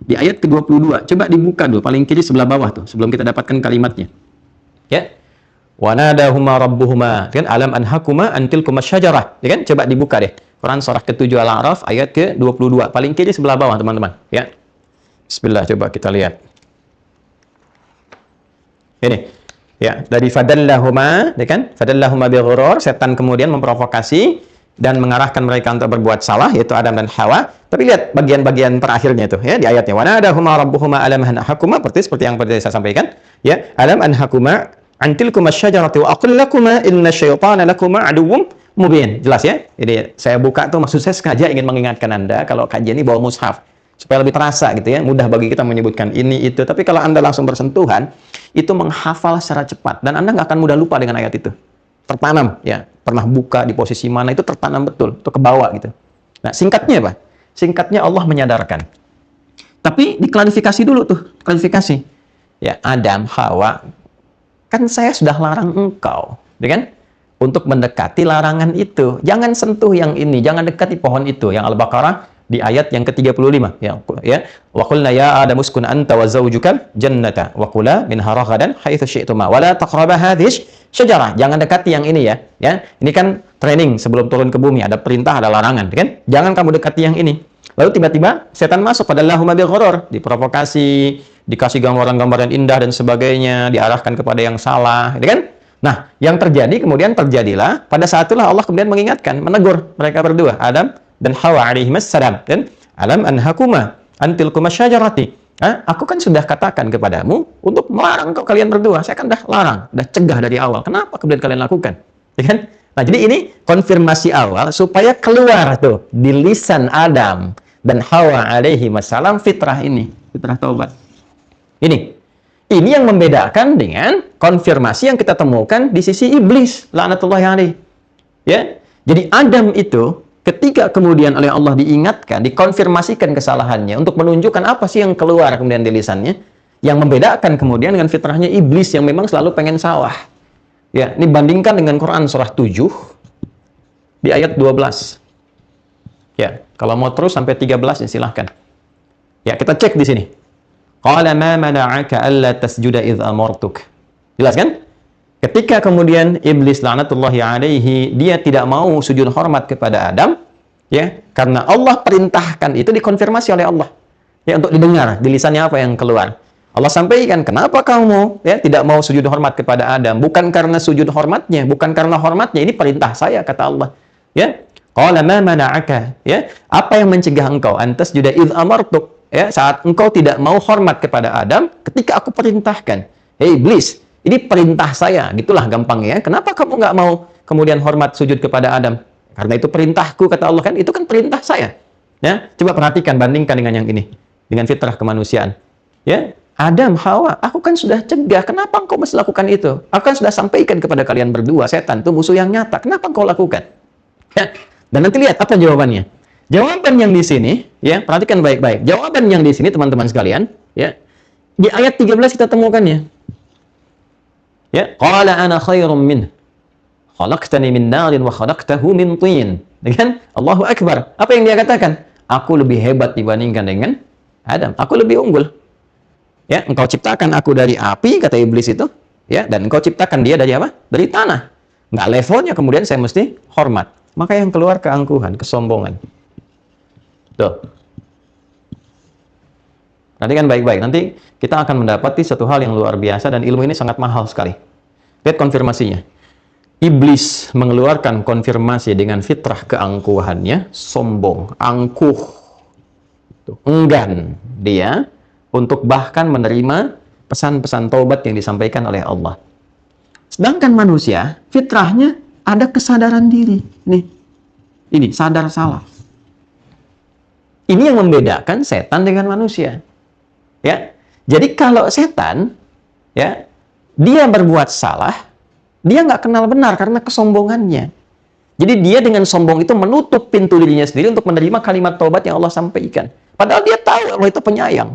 Di ayat ke-22. Coba dibuka dulu, paling kiri sebelah bawah tuh, sebelum kita dapatkan kalimatnya. Ya. Wa nadahuma rabbuhuma. Kan alam anhakuma antilkuma syajarah. Ya kan? Coba dibuka deh. Quran surah ke-7 Al-A'raf ayat ke-22. Paling kiri sebelah bawah, teman-teman. Ya. Bismillah, coba kita lihat. Ini. Ya, dari fadallahuma, ya kan? Fadallahuma bighurur, setan kemudian memprovokasi dan mengarahkan mereka untuk berbuat salah, yaitu Adam dan Hawa. Tapi lihat bagian-bagian terakhirnya itu ya di ayatnya. Wa nadahuma rabbuhuma alam anhakuma, seperti yang tadi saya sampaikan, ya. Alam anhakuma antilkuma syajarati wa aqul lakuma inna syaitana lakuma aduwwum mubin. Jelas ya? Jadi saya buka tuh maksud saya sengaja ingin mengingatkan Anda kalau kajian ini bawa mushaf supaya lebih terasa gitu ya. Mudah bagi kita menyebutkan ini itu. Tapi kalau Anda langsung bersentuhan, itu menghafal secara cepat dan Anda nggak akan mudah lupa dengan ayat itu. Tertanam ya. Pernah buka di posisi mana itu tertanam betul, itu kebawa gitu. Nah, singkatnya apa? Singkatnya Allah menyadarkan. Tapi diklarifikasi dulu tuh, klarifikasi. Ya, Adam, Hawa, kan saya sudah larang engkau, ya kan? Untuk mendekati larangan itu. Jangan sentuh yang ini, jangan dekati pohon itu. Yang Al-Baqarah di ayat yang ke-35 ya. Wa qulna ya Adam uskun anta wa zawjukal jannata wa kula minha ragadan haitsu syi'tuma wa la taqrabu hadhihi syajarah. Jangan dekati yang ini ya. Ya. Ini kan training sebelum turun ke bumi, ada perintah, ada larangan, kan? Jangan kamu dekati yang ini. Lalu tiba-tiba setan masuk pada lahuma bil ghurur, diprovokasi, dikasih gambaran-gambaran indah dan sebagainya, diarahkan kepada yang salah, gitu kan? Nah, yang terjadi kemudian terjadilah pada saat itulah Allah kemudian mengingatkan, menegur mereka berdua, Adam dan Hawa alaihimassalam, dan alam anhakuma antilkuma syajarati. Aku kan sudah katakan kepadamu untuk melarang kalian berdua. Saya kan dah larang, dah cegah dari awal. Kenapa kemudian kalian lakukan? Ya kan? Nah, jadi ini konfirmasi awal supaya keluar tuh di lisan Adam dan Hawa alaihimassalam fitrah ini, fitrah taubat. Ini yang membedakan dengan konfirmasi yang kita temukan di sisi iblis, laknatullahi alaihi. Ya. Jadi Adam itu ketika kemudian oleh Allah diingatkan, dikonfirmasikan kesalahannya untuk menunjukkan apa sih yang keluar kemudian di lisannya, yang membedakan kemudian dengan fitrahnya iblis yang memang selalu pengen salah. Ya, ini bandingkan dengan Quran surah 7 di ayat 12. Ya, kalau mau terus sampai 13 ya silahkan. Ya, kita cek di sini. Qala ma mana'aka alla tasjuda idh amartuk. Jelas kan? Ketika kemudian iblis laknatullahi alaihi, dia tidak mau sujud hormat kepada Adam, ya, karena Allah perintahkan, itu dikonfirmasi oleh Allah. Ya, untuk didengar di lisannya apa yang keluar. Allah sampaikan, kenapa kamu ya tidak mau sujud hormat kepada Adam? Bukan karena sujud hormatnya, bukan karena hormatnya, ini perintah saya, kata Allah. Ya. Qala ma mana'aka, ya, apa yang mencegah engkau antas juda idh amartuk, ya, saat engkau tidak mau hormat kepada Adam ketika aku perintahkan. Hei iblis, ini perintah saya, gitulah gampangnya. Kenapa kamu nggak mau kemudian hormat sujud kepada Adam? Karena itu perintahku, kata Allah, kan itu kan perintah saya. Ya, coba perhatikan, bandingkan dengan yang ini, dengan fitrah kemanusiaan. Ya, Adam, Hawa, aku kan sudah cegah, kenapa engkau masih lakukan itu? Aku kan sudah sampaikan kepada kalian berdua, setan itu musuh yang nyata, kenapa engkau lakukan? Ya. Dan nanti lihat apa jawabannya. Jawaban yang di sini, ya, perhatikan baik-baik. Jawaban yang di sini, teman-teman sekalian, ya, di ayat 13 kita temukannya. Ya, qala ana khairum min. Khalaqtani min narin wa khalaqtahu min tin. Dengan Allahu Akbar. Apa yang dia katakan? Aku lebih hebat dibandingkan dengan Adam. Aku lebih unggul. Ya, engkau ciptakan aku dari api, kata iblis itu, ya, dan engkau ciptakan dia dari apa? Dari tanah. Nggak levelnya, kemudian saya mesti hormat. Maka yang keluar keangkuhan, kesombongan. Tuh. Perhatikan baik-baik. Nanti kita akan mendapati satu hal yang luar biasa dan ilmu ini sangat mahal sekali. Lihat konfirmasinya. Iblis mengeluarkan konfirmasi dengan fitrah keangkuhannya, sombong, angkuh, tuh, enggan dia untuk bahkan menerima pesan-pesan taubat yang disampaikan oleh Allah. Sedangkan manusia, fitrahnya ada kesadaran diri. Ini sadar salah. Ini yang membedakan setan dengan manusia. Ya, jadi kalau setan, ya, dia berbuat salah, dia nggak kenal benar karena kesombongannya. Jadi dia dengan sombong itu menutup pintu dirinya sendiri untuk menerima kalimat taubat yang Allah sampaikan. Padahal dia tahu Allah itu penyayang.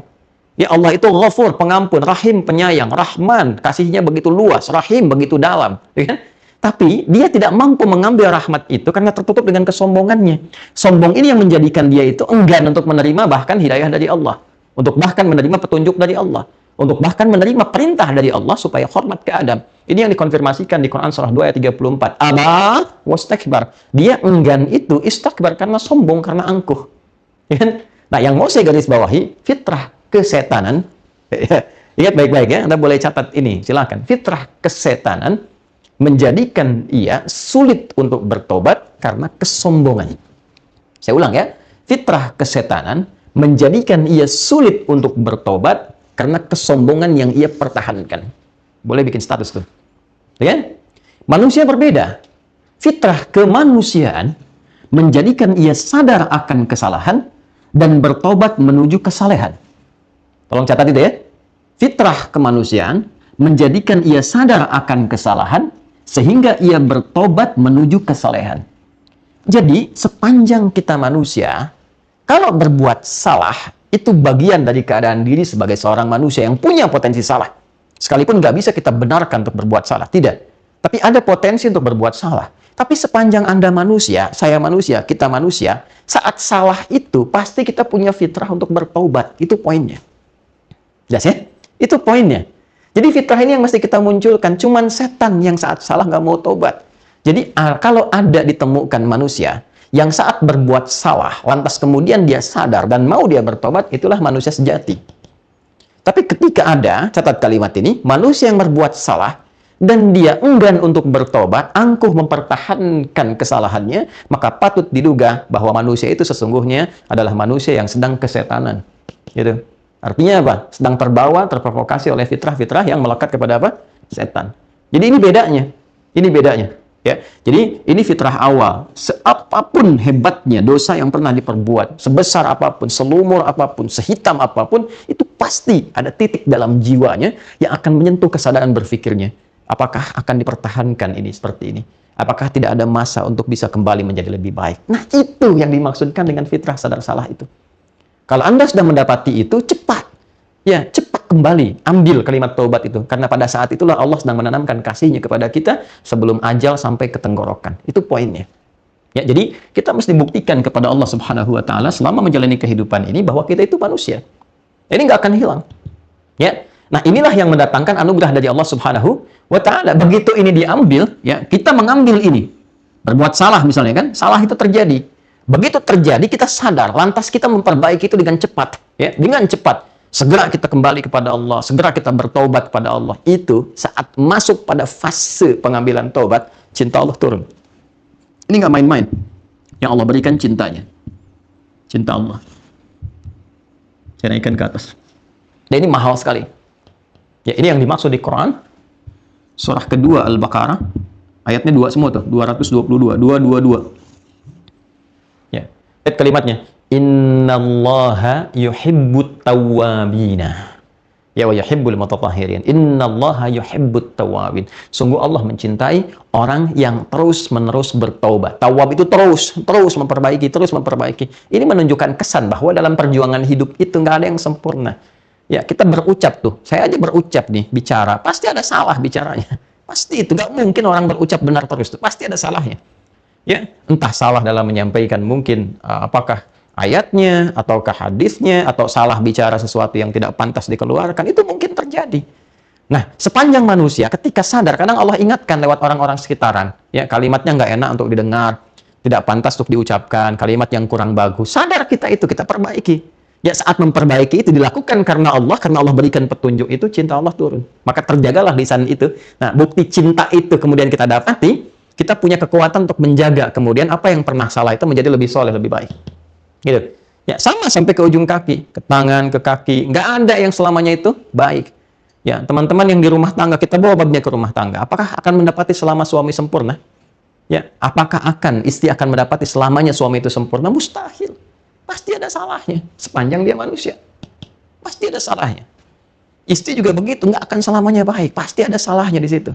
Ya, Allah itu Ghafur, pengampun, Rahim, penyayang, Rahman, kasihnya begitu luas, Rahim begitu dalam, ya kan? Tapi dia tidak mampu mengambil rahmat itu karena tertutup dengan kesombongannya. Sombong ini yang menjadikan dia itu enggan untuk menerima bahkan hidayah dari Allah, untuk bahkan menerima petunjuk dari Allah, untuk bahkan menerima perintah dari Allah supaya hormat ke Adam. Ini yang dikonfirmasikan di Quran surah 2 ayat 34. Aba wastakbar. Dia enggan itu istakbar karena sombong, karena angkuh. Ya kan? Nah, yang mau saya garis bawahi, fitrah kesetanan. Ingat baik-baik ya, Anda boleh catat ini, silakan. Fitrah kesetanan menjadikan ia sulit untuk bertobat karena kesombongan. Saya ulang ya. Fitrah kesetanan menjadikan ia sulit untuk bertobat karena kesombongan yang ia pertahankan. Boleh bikin status tuh. Ya kan? Manusia berbeda. Fitrah kemanusiaan menjadikan ia sadar akan kesalahan dan bertobat menuju kesalehan. Tolong catat itu ya. Fitrah kemanusiaan menjadikan ia sadar akan kesalahan sehingga ia bertobat menuju kesalehan. Jadi, sepanjang kita manusia, kalau berbuat salah, itu bagian dari keadaan diri sebagai seorang manusia yang punya potensi salah. Sekalipun nggak bisa kita benarkan untuk berbuat salah, tidak. Tapi ada potensi untuk berbuat salah. Tapi sepanjang Anda manusia, saya manusia, kita manusia, saat salah itu pasti kita punya fitrah untuk bertobat. Itu poinnya. Jelas ya? Itu poinnya. Jadi fitrah ini yang mesti kita munculkan. Cuman setan yang saat salah nggak mau tobat. Jadi kalau ada ditemukan manusia yang saat berbuat salah, lantas kemudian dia sadar dan mau dia bertobat, itulah manusia sejati. Tapi ketika ada, catat kalimat ini, manusia yang berbuat salah, dan dia enggan untuk bertobat, angkuh mempertahankan kesalahannya, maka patut diduga bahwa manusia itu sesungguhnya adalah manusia yang sedang kesetanan. Gitu. Artinya apa? Sedang terbawa, terprovokasi oleh fitrah-fitrah yang melekat kepada apa? Setan. Jadi ini bedanya. Ini bedanya. Ya. Jadi ini fitrah awal. Seapapun hebatnya dosa yang pernah diperbuat, sebesar apapun, selumur apapun, sehitam apapun, itu pasti ada titik dalam jiwanya yang akan menyentuh kesadaran berpikirnya. Apakah akan dipertahankan ini seperti ini? Apakah tidak ada masa untuk bisa kembali menjadi lebih baik? Nah, itu yang dimaksudkan dengan fitrah sadar salah itu. Kalau Anda sudah mendapati itu, cepat. Ya, cepat kembali. Ambil kalimat taubat itu. Karena pada saat itulah Allah sedang menanamkan kasih-Nya kepada kita sebelum ajal sampai ke tenggorokan. Itu poinnya. Ya, jadi kita mesti buktikan kepada Allah Subhanahu wa taala selama menjalani kehidupan ini bahwa kita itu manusia. Ini nggak akan hilang. Ya. Nah, inilah yang mendatangkan anugerah dari Allah Subhanahu wa taala. Begitu ini diambil, ya, kita mengambil ini. Berbuat salah misalnya kan, salah itu terjadi. Begitu terjadi, kita sadar, lantas kita memperbaiki itu dengan cepat. Ya, dengan cepat. Segera kita kembali kepada Allah, segera kita bertaubat kepada Allah. Itu saat masuk pada fase pengambilan taubat, cinta Allah turun. Ini nggak main-main. Yang Allah berikan cintanya. Cinta Allah. Saya naikkan ke atas. Dan ini mahal sekali. Ya, ini yang dimaksud di Quran. Surah kedua Al-Baqarah. Ayatnya 2 semua tuh. 222. 222. Ya. Lihat kalimatnya. Innallaha yuhibbut tawwabina Ya wa yuhibbul mutatahhirin. Innallaha yuhibbut tawwabin. Sungguh Allah mencintai orang yang terus-menerus bertaubat. Tawab itu terus memperbaiki, terus memperbaiki. Ini menunjukkan kesan bahwa dalam perjuangan hidup itu nggak ada yang sempurna. Ya, kita berucap tuh. Saya aja berucap nih, bicara. Pasti ada salah bicaranya. Pasti itu. Nggak mungkin orang berucap benar terus. Tuh. Pasti ada salahnya. Ya, entah salah dalam menyampaikan mungkin apakah ayatnya, ataukah hadisnya, atau salah bicara sesuatu yang tidak pantas dikeluarkan, itu mungkin terjadi. Nah, sepanjang manusia ketika sadar, kadang Allah ingatkan lewat orang-orang sekitaran, ya kalimatnya nggak enak untuk didengar, tidak pantas untuk diucapkan, kalimat yang kurang bagus. Sadar kita itu, kita perbaiki. Ya saat memperbaiki itu dilakukan karena Allah berikan petunjuk itu, cinta Allah turun. Maka terjagalah lisan itu. Nah, bukti cinta itu kemudian kita dapati, kita punya kekuatan untuk menjaga kemudian apa yang pernah salah itu menjadi lebih soleh, lebih baik. Gitu. Ya, sama sampai ke ujung kaki, ke tangan, ke kaki. Nggak ada yang selamanya itu baik. Ya, teman-teman yang di rumah tangga, kita bawa babnya ke rumah tangga. Apakah akan mendapati selama suami sempurna? Ya, apakah istri akan mendapati selamanya suami itu sempurna? Mustahil. Pasti ada salahnya. Sepanjang dia manusia. Pasti ada salahnya. Istri juga begitu, nggak akan selamanya baik. Pasti ada salahnya di situ.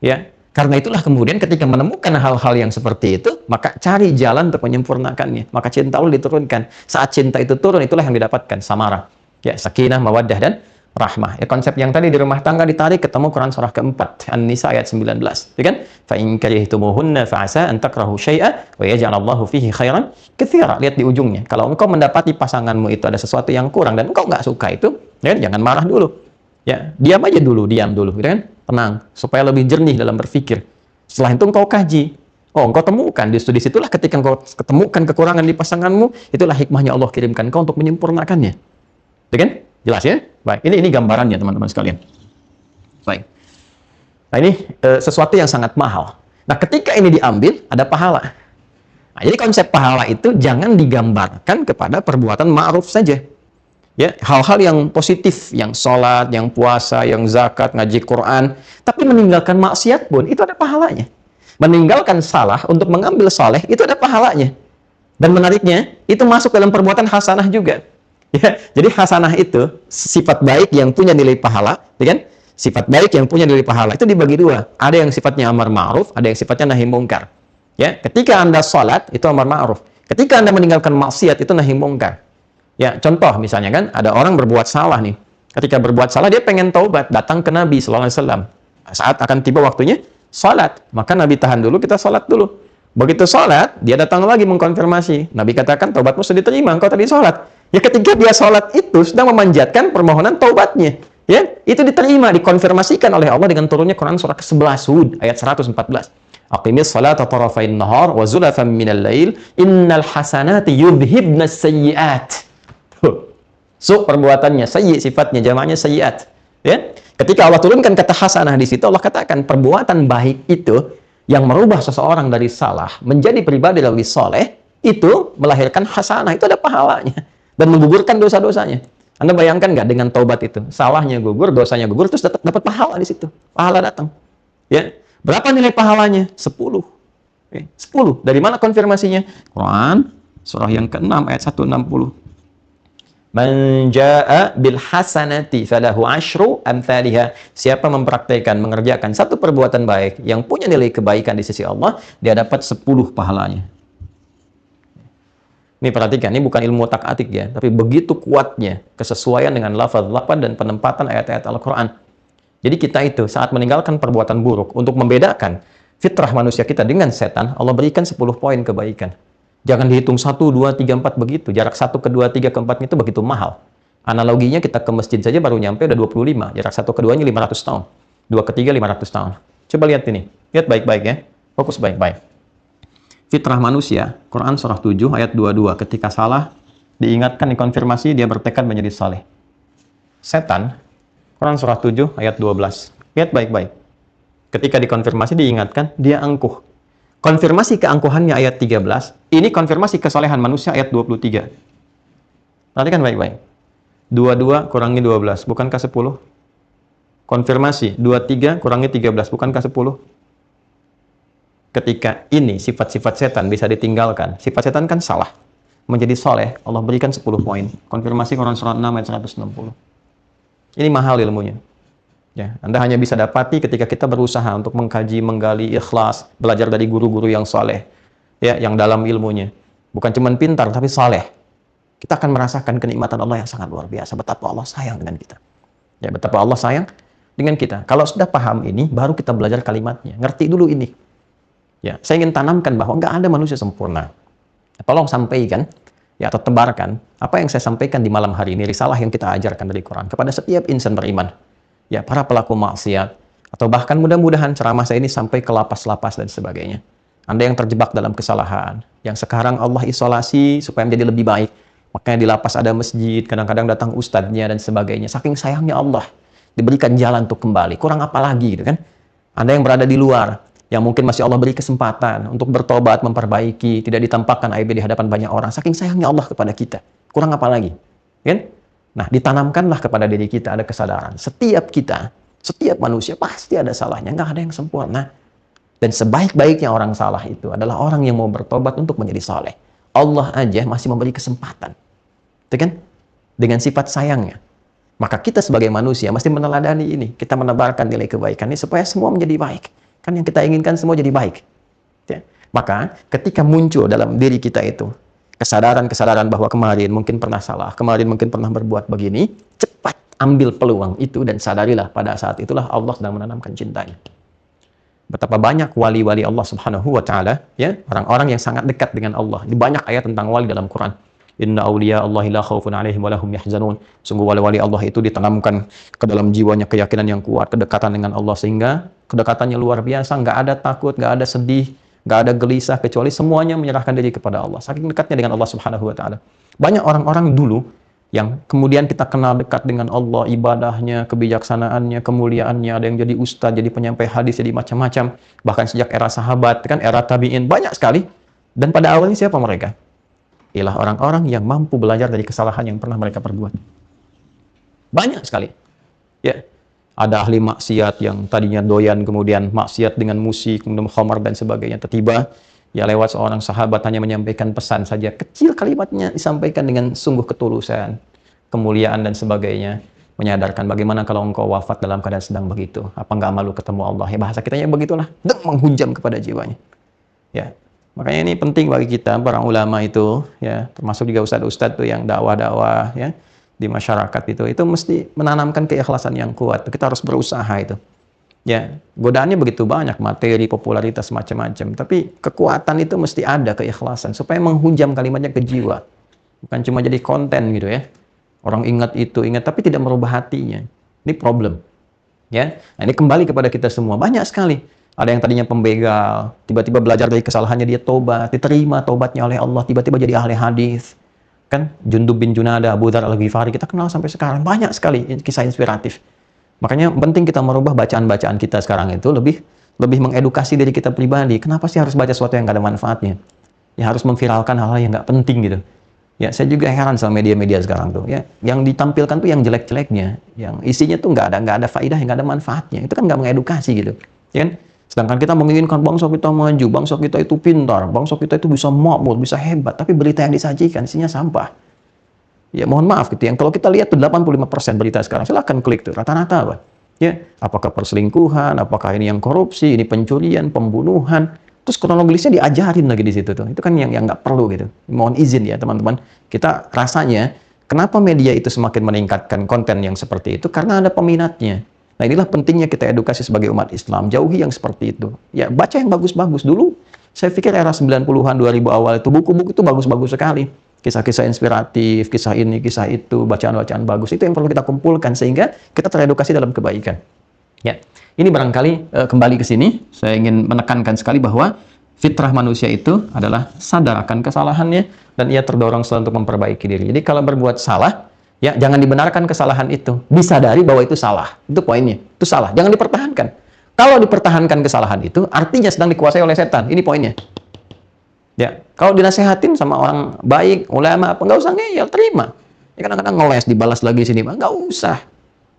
Ya, karena itulah kemudian ketika menemukan hal-hal yang seperti itu, maka cari jalan untuk menyempurnakannya. Maka cinta Allah diturunkan. Saat cinta itu turun, itulah yang didapatkan samarah. Ya, sakinah, mawaddah, dan rahmah. Ya, konsep yang tadi di rumah tangga ditarik ketemu Quran surah keempat, An-Nisa ayat 19. Ya kan? Fa in karihtumuhunna fa 'asa an takrahu syai'an wa yaj'alallahu fihi khairan katsira. Lihat di ujungnya. Kalau engkau mendapati pasanganmu itu ada sesuatu yang kurang dan engkau nggak suka itu, ya, jangan marah dulu. Ya, diam aja dulu, diam dulu, gitu kan? Tenang, supaya lebih jernih dalam berpikir. Setelah itu engkau kaji. Oh, engkau temukan. Disitulah ketika engkau ketemukan kekurangan di pasanganmu, itulah hikmahnya Allah kirimkan engkau untuk menyempurnakannya. Ya kan? Jelas ya? Baik, ini gambarannya teman-teman sekalian. Baik. Nah, ini sesuatu yang sangat mahal. Nah, ketika ini diambil, ada pahala. Nah, jadi konsep pahala itu jangan digambarkan kepada perbuatan ma'ruf saja. Ya, hal-hal yang positif, yang sholat, yang puasa, yang zakat, ngaji Quran, tapi meninggalkan maksiat pun itu ada pahalanya. Meninggalkan salah untuk mengambil soleh itu ada pahalanya. Dan menariknya, itu masuk dalam perbuatan hasanah juga. Ya, jadi hasanah itu sifat baik yang punya nilai pahala, ya kan? Sifat baik yang punya nilai pahala itu dibagi dua. Ada yang sifatnya amar ma'ruf, ada yang sifatnya nahi mungkar. Ya, ketika Anda sholat itu amar ma'ruf. Ketika Anda meninggalkan maksiat itu nahi mungkar. Ya, contoh misalnya kan, ada orang berbuat salah nih. Ketika berbuat salah, dia pengen taubat, datang ke Nabi SAW. Saat akan tiba waktunya, salat. Maka Nabi tahan dulu, kita salat dulu. Begitu salat, dia datang lagi mengkonfirmasi. Nabi katakan, taubatmu sudah diterima, engkau tadi salat. Ya, ketika dia salat itu, sedang memanjatkan permohonan taubatnya. Ya, itu diterima, dikonfirmasikan oleh Allah dengan turunnya Quran surah ke-11, Hud, ayat 114. Aqimis salata tarafain nahar, wa zulafan minal lail, innal hasanati yudhibnas sayyiat. So, perbuatannya sayyi, sifatnya jamaknya sayyiat. Ya, ketika Allah turunkan kata hasanah di situ, Allah katakan perbuatan baik itu yang merubah seseorang dari salah menjadi pribadi lebih soleh, itu melahirkan hasanah, itu ada pahalanya dan menggugurkan dosa-dosanya. Anda bayangkan nggak dengan taubat itu, salahnya gugur, dosanya gugur, terus tetap dapat pahala di situ, pahala datang. Ya, berapa nilai pahalanya? 10. 10. Dari mana konfirmasinya? Quran surah yang ke-6 ayat 160. Man jaa'a bil hasanati falahu asyru amsalihha. Siapa mempraktikkan, mengerjakan satu perbuatan baik yang punya nilai kebaikan di sisi Allah, dia dapat 10 pahalanya. Ini perhatikan, ini bukan ilmu otak-atik ya, tapi begitu kuatnya kesesuaian dengan lafaz-lafaz dan penempatan ayat-ayat Al-Qur'an. Jadi kita itu saat meninggalkan perbuatan buruk untuk membedakan fitrah manusia kita dengan setan, Allah berikan 10 poin kebaikan. Jangan dihitung 1, 2, 3, 4 begitu. Jarak 1 ke 2, 3 ke 4 itu begitu mahal. Analoginya kita ke masjid saja baru nyampe udah 25. Jarak 1 ke 2-nya 500 tahun. 2 ke 3, 500 tahun. Coba lihat ini. Lihat baik-baik ya. Fokus baik-baik. Fitrah manusia, Quran surah 7 ayat 22. Ketika salah, diingatkan, dikonfirmasi, dia bertekad menjadi saleh. Setan, Quran surah 7 ayat 12. Lihat baik-baik. Ketika dikonfirmasi, diingatkan, dia angkuh. Konfirmasi keangkuhannya ayat 13, ini konfirmasi kesalehan manusia ayat 23. Perhatikan baik-baik. 22 kurangi 12, bukankah 10? Konfirmasi, 23 kurangi 13, bukankah 10? Ketika ini sifat-sifat setan bisa ditinggalkan, sifat setan kan salah, menjadi soleh, Allah berikan 10 poin. Konfirmasi Quran surah 6 ayat 160. Ini mahal ilmunya. Ya, Anda hanya bisa dapati ketika kita berusaha untuk mengkaji, menggali, ikhlas, belajar dari guru-guru yang saleh, ya, yang dalam ilmunya. Bukan cuma pintar, tapi saleh. Kita akan merasakan kenikmatan Allah yang sangat luar biasa. Betapa Allah sayang dengan kita. Ya, betapa Allah sayang dengan kita. Kalau sudah paham ini, baru kita belajar kalimatnya. Ngerti dulu ini. Ya, saya ingin tanamkan bahwa nggak ada manusia sempurna. Tolong sampaikan, ya, atau tebarkan apa yang saya sampaikan di malam hari ini, risalah yang kita ajarkan dari Quran kepada setiap insan beriman. Ya, para pelaku maksiat, atau bahkan mudah-mudahan ceramah saya ini sampai ke lapas-lapas dan sebagainya. Anda yang terjebak dalam kesalahan, yang sekarang Allah isolasi supaya menjadi lebih baik. Makanya di lapas ada masjid, kadang-kadang datang ustadznya dan sebagainya. Saking sayangnya Allah, diberikan jalan untuk kembali. Kurang apa lagi gitu kan? Anda yang berada di luar, yang mungkin masih Allah beri kesempatan untuk bertobat, memperbaiki, tidak ditampakkan aibnya di hadapan banyak orang. Saking sayangnya Allah kepada kita. Kurang apa lagi? Kan? Nah, ditanamkanlah kepada diri kita ada kesadaran. Setiap kita, setiap manusia pasti ada salahnya. Nggak ada yang sempurna. Dan sebaik-baiknya orang salah itu adalah orang yang mau bertobat untuk menjadi saleh. Allah aja masih memberi kesempatan. Itu kan? Dengan sifat sayangnya. Maka kita sebagai manusia mesti meneladani ini. Kita menebarkan nilai kebaikan ini supaya semua menjadi baik. Kan yang kita inginkan semua jadi baik. Ya. Maka ketika muncul dalam diri kita itu kesadaran-kesadaran bahwa kemarin mungkin pernah salah, kemarin mungkin pernah berbuat begini, cepat ambil peluang itu dan sadarilah pada saat itulah Allah sedang menanamkan cintanya. Betapa banyak wali-wali Allah Subhanahu wa taala, ya, orang-orang yang sangat dekat dengan Allah. Di banyak ayat tentang wali dalam Quran. Inna awliya Allahi la khaufun alaihim wa lahum yahzanun. Sungguh wali-wali Allah itu ditanamkan ke dalam jiwanya keyakinan yang kuat, kedekatan dengan Allah, sehingga kedekatannya luar biasa, nggak ada takut, nggak ada sedih, nggak ada gelisah, kecuali semuanya menyerahkan diri kepada Allah. Saking dekatnya dengan Allah Subhanahu wa taala. Banyak orang-orang dulu yang kemudian kita kenal dekat dengan Allah, ibadahnya, kebijaksanaannya, kemuliaannya, ada yang jadi ustaz, jadi penyampai hadis, jadi macam-macam. Bahkan sejak era sahabat, kan era tabi'in, banyak sekali. Dan pada awalnya siapa mereka? Ialah orang-orang yang mampu belajar dari kesalahan yang pernah mereka perbuat. Banyak sekali. Ya. Ada ahli maksiat yang tadinya doyan, kemudian maksiat dengan musik, kemudian khamar dan sebagainya. Tiba-tiba, ya lewat seorang sahabat hanya menyampaikan pesan saja. Kecil kalimatnya disampaikan dengan sungguh ketulusan, kemuliaan dan sebagainya. Menyadarkan bagaimana kalau engkau wafat dalam keadaan sedang begitu. Apa enggak malu ketemu Allah? Ya bahasa kitanya begitulah. Dan menghujam kepada jiwanya. Ya. Makanya ini penting bagi kita, para ulama itu, ya, termasuk juga ustadz-ustadz tuh yang dakwah-dakwah, ya, di masyarakat itu mesti menanamkan keikhlasan yang kuat. Kita harus berusaha itu. Ya, godaannya begitu banyak, materi, popularitas, macam-macam. Tapi kekuatan itu mesti ada, keikhlasan, supaya menghujam kalimatnya ke jiwa. Bukan cuma jadi konten gitu ya. Orang ingat itu, ingat, tapi tidak merubah hatinya. Ini problem. Ya, nah, ini kembali kepada kita semua. Banyak sekali. Ada yang tadinya pembegal, tiba-tiba belajar dari kesalahannya, dia tobat, diterima tobatnya oleh Allah, tiba-tiba jadi ahli hadis. Kan Jundub bin Junada, Abu Dzar Al-Ghifari, kita kenal sampai sekarang. Banyak sekali kisah inspiratif. Makanya penting kita merubah bacaan-bacaan kita sekarang itu lebih mengedukasi diri kita pribadi. Kenapa sih harus baca sesuatu yang nggak ada manfaatnya? Ya harus memviralkan hal-hal yang nggak penting gitu. Ya saya juga heran sama media-media sekarang tuh. Ya yang ditampilkan tuh yang jelek-jeleknya, yang isinya tuh nggak ada faedah, yang nggak ada manfaatnya. Itu kan nggak mengedukasi gitu. Ya kan? Sedangkan kita menginginkan bangsa kita maju, bangsa kita itu pintar, bangsa kita itu bisa makmur, bisa hebat, tapi berita yang disajikan isinya sampah. Ya mohon maaf gitu, yang kalau kita lihat tuh 85% berita sekarang, silahkan klik tuh, rata-rata apa? Ya, apakah perselingkuhan, apakah ini yang korupsi, ini pencurian, pembunuhan, terus kronologisnya diajarin lagi di situ tuh. Itu kan yang nggak perlu gitu. Mohon izin ya teman-teman, kita rasanya kenapa media itu semakin meningkatkan konten yang seperti itu? Karena ada peminatnya. Nah inilah pentingnya kita edukasi sebagai umat Islam, jauhi yang seperti itu. Ya baca yang bagus-bagus dulu. Saya pikir era 90-an, 2000 awal itu buku-buku itu bagus-bagus sekali. Kisah-kisah inspiratif, kisah ini, kisah itu, bacaan-bacaan bagus. Itu yang perlu kita kumpulkan sehingga kita teredukasi dalam kebaikan. Ya, ini barangkali kembali ke sini, saya ingin menekankan sekali bahwa fitrah manusia itu adalah sadar akan kesalahannya dan ia terdorong selalu untuk memperbaiki diri. Jadi kalau berbuat salah, ya, jangan dibenarkan kesalahan itu. Disadari bahwa itu salah. Itu poinnya. Itu salah. Jangan dipertahankan. Kalau dipertahankan kesalahan itu, artinya sedang dikuasai oleh setan. Ini poinnya. Ya, kalau dinasehatin sama orang baik, ulama, apa nggak usah ngeyel, terima. Ya kadang-kadang ngeles, dibalas lagi sini, nggak usah.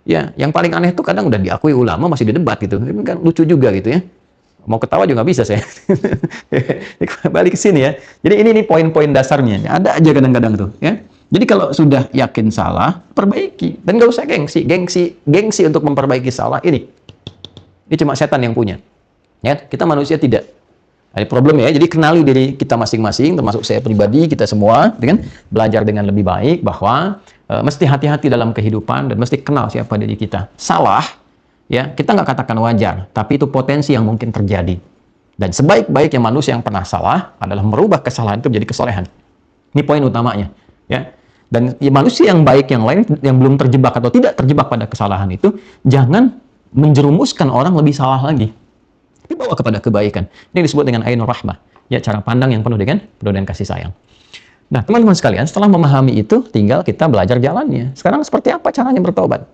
Ya, yang paling aneh itu kadang udah diakui ulama masih didebat gitu. Ini kan lucu juga gitu ya. Mau ketawa juga nggak bisa saya. Balik ke sini ya. Jadi ini poin-poin dasarnya. Ada aja kadang-kadang tuh, ya. Jadi kalau sudah yakin salah, perbaiki. Dan nggak usah gengsi untuk memperbaiki salah ini. Ini cuma setan yang punya. Ya, kita manusia tidak. Ada problem ya. Jadi kenali diri kita masing-masing, termasuk saya pribadi, kita semua, dengan belajar dengan lebih baik bahwa mesti hati-hati dalam kehidupan dan mesti kenal siapa diri kita. Salah, ya kita nggak katakan wajar, tapi itu potensi yang mungkin terjadi. Dan sebaik-baiknya manusia yang pernah salah adalah merubah kesalahan itu menjadi kesolehan. Ini poin utamanya, ya. Dan ya, manusia yang baik yang lain yang belum terjebak atau tidak terjebak pada kesalahan itu, jangan menjerumuskan orang lebih salah lagi. Dibawa kepada kebaikan. Ini disebut dengan ainur rahmah. Ya, cara pandang yang penuh dengan kasih sayang. Nah, teman-teman sekalian, setelah memahami itu, tinggal kita belajar jalannya. Sekarang seperti apa caranya bertobat?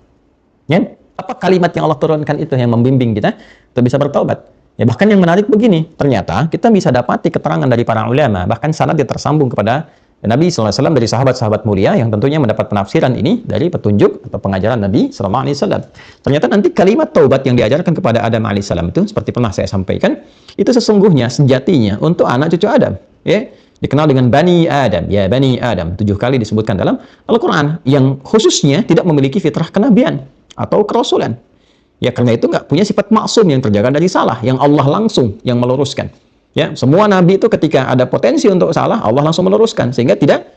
Ya, apa kalimat yang Allah turunkan itu yang membimbing kita untuk bisa bertobat? Ya, bahkan yang menarik begini, ternyata kita bisa dapati keterangan dari para ulama, bahkan sanad dia tersambung kepada Nabi SAW dari sahabat-sahabat mulia yang tentunya mendapat penafsiran ini dari petunjuk atau pengajaran Nabi SAW. Ternyata nanti kalimat taubat yang diajarkan kepada Adam AS itu, seperti pernah saya sampaikan, itu sesungguhnya sejatinya untuk anak cucu Adam. Ya, dikenal dengan Bani Adam. Ya, Bani Adam. 7 kali disebutkan dalam Al-Quran. Yang khususnya tidak memiliki fitrah kenabian atau kerasulan. Ya, karena itu nggak punya sifat maksum yang terjaga dari salah, yang Allah langsung yang meluruskan. Ya, semua nabi itu ketika ada potensi untuk salah, Allah langsung meluruskan sehingga tidak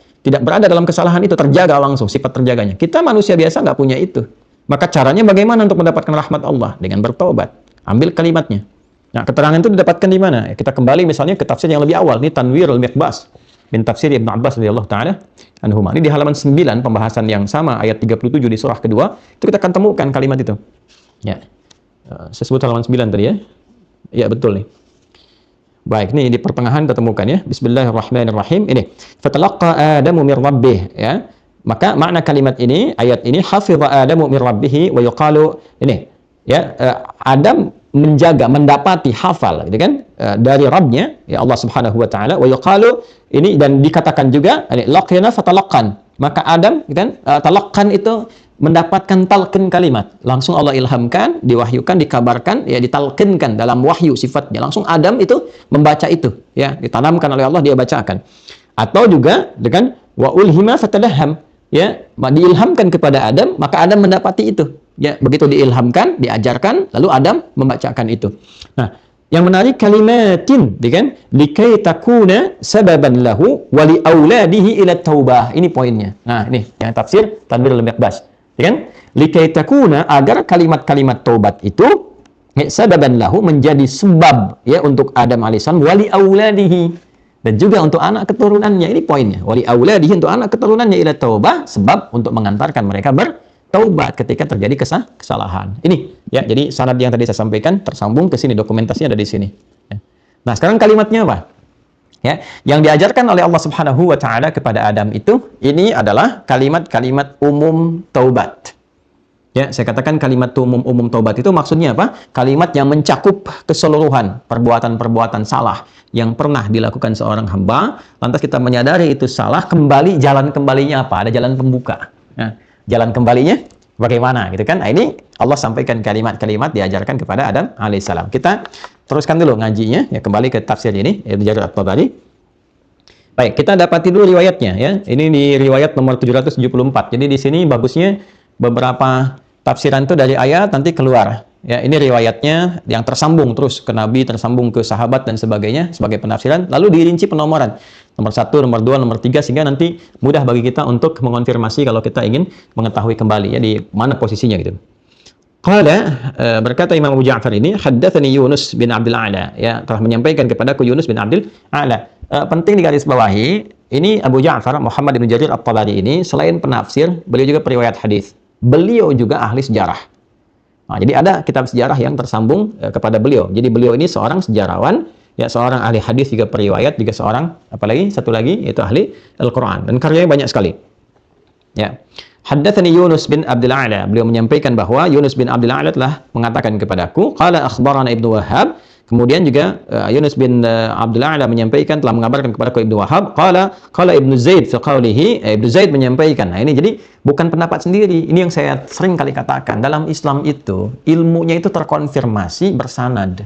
berada dalam kesalahan itu, terjaga langsung sifat terjaganya. Kita manusia biasa nggak punya itu. Maka caranya bagaimana untuk mendapatkan rahmat Allah? Dengan bertobat. Ambil kalimatnya. Nah, keterangan itu didapatkan di mana? Ya, kita kembali misalnya ke tafsir yang lebih awal, ini Tanwirul Miqbas bin tafsir Ibnu Abbas radhiyallahu taala anhuma. Ini di halaman 9 pembahasan yang sama ayat 37 di surah kedua, itu kita akan temukan kalimat itu. Ya. Saya sebut halaman 9 tadi ya. Ya, betul nih. Baik, ini di pertengahan kita temukan ya. Bismillahirrahmanirrahim. Ini fatalaqa Adamu min rabbih, ya. Maka makna kalimat ini, ayat ini, hafiza Adamu min rabbih wa yuqalu, ini ya, Adam menjaga, mendapati, hafal gitu kan, dari Rabbnya, ya Allah Subhanahu wa taala, wa yuqalu, ini dan dikatakan juga ini laqina fatalaqan. Maka Adam gitu kan, talaqan itu mendapatkan talqin kalimat. Langsung Allah ilhamkan, diwahyukan, dikabarkan, ya ditalqinkan dalam wahyu sifatnya. Langsung Adam itu membaca itu, ya, ditanamkan oleh Allah, dia bacakan. Atau juga dengan wa ulhima fatadahham, ya, diilhamkan kepada Adam, maka Adam mendapati itu. Ya, begitu diilhamkan, diajarkan, lalu Adam membacakan itu. Nah, yang menarik kalimatin, kan? Likai takuna sababan lahu wa li auladihi ila taubah. Ini poinnya. Nah, ini yang tafsir Tanwirul Miqbas. Ya kan? Likai takuna, agar kalimat-kalimat taubat itu ya, sababan lahu, menjadi sebab ya untuk Adam alaihissalam, wali auladihi, dan juga untuk anak keturunannya. Ini poinnya, wali auladihi, untuk anak keturunannya, ila taubah, sebab untuk mengantarkan mereka bertaubat ketika terjadi kesalahan. Ini ya, jadi sanad yang tadi saya sampaikan tersambung ke sini, dokumentasinya ada di sini ya. Nah, sekarang kalimatnya apa? Ya, yang diajarkan oleh Allah Subhanahu wa taala kepada Adam itu, ini adalah kalimat-kalimat umum taubat. Ya, saya katakan kalimat umum taubat itu maksudnya apa? Kalimat yang mencakup keseluruhan perbuatan-perbuatan salah yang pernah dilakukan seorang hamba, lantas kita menyadari itu salah, kembali, jalan kembalinya apa? Ada jalan pembuka. Nah, jalan kembalinya bagaimana gitu kan? Nah, ini Allah sampaikan kalimat-kalimat diajarkan kepada Adam alaihissalam. Kita teruskan dulu ngajinya, ya, kembali ke tafsir ini, Ibnu Jarir At-Tabari. Baik, kita dapati dulu riwayatnya ya. Ini di riwayat nomor 774. Jadi di sini bagusnya beberapa tafsiran itu dari ayat nanti keluar. Ya, ini riwayatnya yang tersambung terus ke Nabi, tersambung ke sahabat dan sebagainya sebagai penafsiran, lalu dirinci penomoran. Nomor 1, nomor 2, nomor 3, sehingga nanti mudah bagi kita untuk mengonfirmasi kalau kita ingin mengetahui kembali ya di mana posisinya gitu. Qala, berkata Imam Abu Ja'far ini, haddatsani Yunus bin Abdul A'la, ya, telah menyampaikan kepadaku Yunus bin Abdul A'la. Penting digarisbawahi, ini Abu Ja'far Muhammad bin Jarir At-Tabari ini selain penafsir, beliau juga periwayat hadis. Beliau juga ahli sejarah. Nah, jadi ada kitab sejarah yang tersambung kepada beliau. Jadi beliau ini seorang sejarawan, ya, seorang ahli hadis juga periwayat, juga seorang apalagi satu lagi yaitu ahli Al-Qur'an, dan karyanya banyak sekali. Ya. Haddatsani Yunus bin Abdul A'la, beliau menyampaikan bahwa Yunus bin Abdul A'la telah mengatakan kepadaku, qala akhbarana Ibnu Wahhab. Kemudian juga Yunus bin Abdul A'la menyampaikan, telah mengabarkan kepadaku Ibnu Wahhab, qala Ibnu Zaid fi qawlihi, Ibnu Zaid menyampaikan. Nah, ini jadi bukan pendapat sendiri. Ini yang saya sering kali katakan, dalam Islam itu ilmunya itu terkonfirmasi bersanad.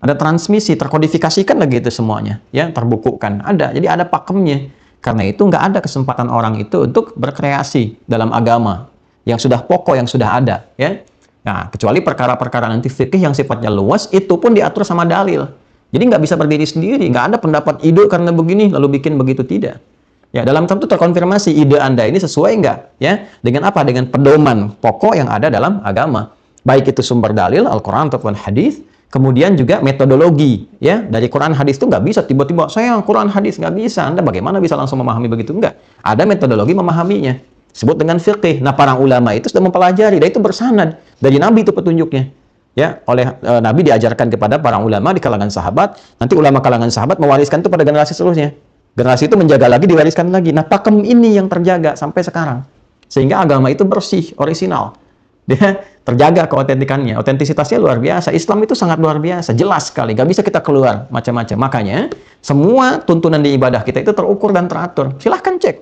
Ada transmisi, terkodifikasikan lagi itu semuanya, ya, terbukukan. Ada. Jadi ada pakemnya. Karena itu nggak ada kesempatan orang itu untuk berkreasi dalam agama yang sudah pokok, yang sudah ada, ya. Nah, kecuali perkara-perkara nanti fikih yang sifatnya luas, itu pun diatur sama dalil. Jadi nggak bisa berdiri sendiri, nggak ada pendapat ide karena begini lalu bikin begitu, tidak. Ya, dalam tentu terkonfirmasi ide Anda ini sesuai nggak, ya, dengan apa? Dengan pedoman pokok yang ada dalam agama. Baik itu sumber dalil, Al-Quran ataupun hadis, kemudian juga metodologi, ya, dari Quran hadis itu nggak bisa tiba-tiba saya Quran hadis, nggak bisa. Anda bagaimana bisa langsung memahami begitu? Nggak. Ada metodologi memahaminya. Sebut dengan fiqih. Nah, para ulama itu sudah mempelajari, dan itu bersanad dari Nabi itu petunjuknya. Ya, oleh Nabi diajarkan kepada para ulama di kalangan sahabat, nanti ulama kalangan sahabat mewariskan itu pada generasi seterusnya. Generasi itu menjaga lagi, diwariskan lagi. Nah, pakem ini yang terjaga sampai sekarang. Sehingga agama itu bersih, orisinal. Dia terjaga keotentikannya. Otentisitasnya luar biasa. Islam itu sangat luar biasa. Jelas sekali. Nggak bisa kita keluar macam-macam. Makanya, semua tuntunan di ibadah kita itu terukur dan teratur. Silahkan cek.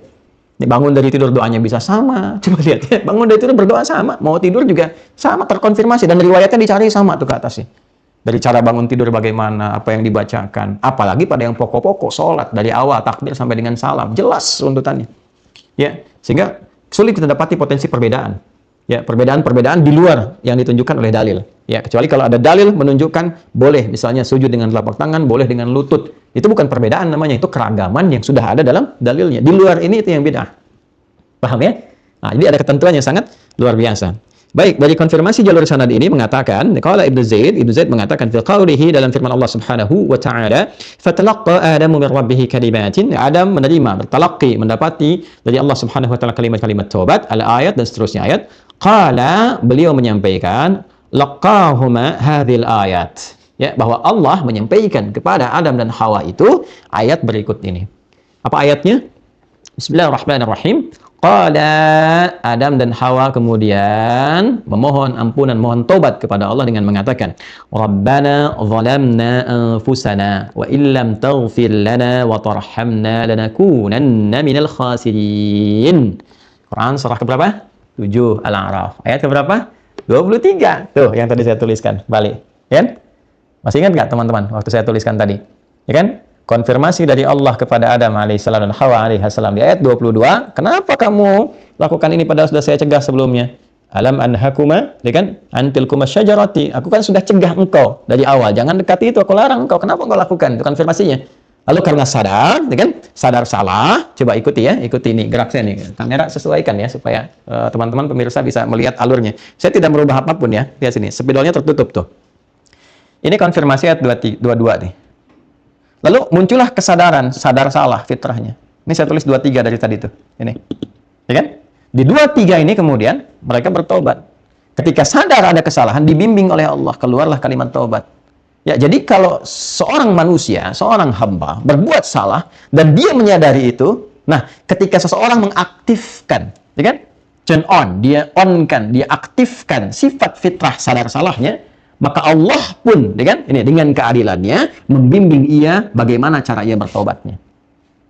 Nih, bangun dari tidur doanya bisa sama. Coba lihat ya. Bangun dari tidur berdoa sama. Mau tidur juga sama. Terkonfirmasi. Dan riwayatnya dicari sama tuh ke atasnya. Dari cara bangun tidur bagaimana, apa yang dibacakan. Apalagi pada yang pokok-pokok, sholat. Dari awal, takbir sampai dengan salam. Jelas runtutannya. Ya, sehingga sulit kita dapati potensi perbedaan. Ya, perbedaan-perbedaan di luar yang ditunjukkan oleh dalil. Ya, kecuali kalau ada dalil menunjukkan boleh, misalnya sujud dengan telapak tangan, boleh dengan lutut. Itu bukan perbedaan namanya, itu keragaman yang sudah ada dalam dalilnya. Di luar ini itu yang bid'ah. Paham ya? Nah, jadi ada ketentuan yang sangat luar biasa. Baik, dari konfirmasi jalur sanad ini mengatakan, qala Ibnu Zaid mengatakan fi qaulihi dalam firman Allah Subhanahu wa taala, "Fatalaqqa Adamu min rabbih kalimatin." Adam menerima, bertalaqqi, mendapati dari Allah Subhanahu wa taala kalimat-kalimat taubat, al-ayat dan seterusnya ayat. Qala, beliau menyampaikan, laqahuma hadhil ayat. Ya, bahwa Allah menyampaikan kepada Adam dan Hawa itu ayat berikut ini. Apa ayatnya? Bismillahirrahmanirrahim. Qala, Adam dan Hawa kemudian memohon ampunan, mohon tobat kepada Allah dengan mengatakan, Rabbana zalamna anfusana wa illam taghfir lana wa tarhamna lanakunanna minal khasirin. Quran surah keberapa? 7 Al-A'raf. Ayat keberapa? 23. Tuh, yang tadi saya tuliskan. Balik. Ya? Masih ingat nggak teman-teman waktu saya tuliskan tadi? Ya kan? Konfirmasi dari Allah kepada Adam alaihissalam dan Hawa alaihissalam di ayat 22. Kenapa kamu lakukan ini padahal sudah saya cegah sebelumnya? Alam anhakuma, ya kan? Antilkuma syajarati. Aku kan sudah cegah engkau dari awal. Jangan dekati itu, aku larang engkau. Kenapa engkau lakukan? Itu konfirmasinya. Lalu karena sadar, ya kan? Sadar salah. Coba ikuti ya, ikuti ini gerak saya nih. Kamera sesuaikan ya supaya teman-teman pemirsa bisa melihat alurnya. Saya tidak merubah apapun ya. Lihat sini, spidolnya tertutup tuh. Ini konfirmasi ayat 22 nih. Lalu muncullah kesadaran, sadar salah fitrahnya. Ini saya tulis 23 dari tadi tuh. Ini. Ya kan? Di 23 ini kemudian mereka bertobat. Ketika sadar ada kesalahan, dibimbing oleh Allah, keluarlah kalimat taubat. Ya, jadi kalau seorang manusia, seorang hamba berbuat salah dan dia menyadari itu, nah, ketika seseorang mengaktifkan, ya kan? Turn on, dia on-kan, dia aktifkan sifat fitrah sadar salahnya, maka Allah pun, ya kan? Ini dengan keadilannya membimbing ia bagaimana cara ia bertobatnya.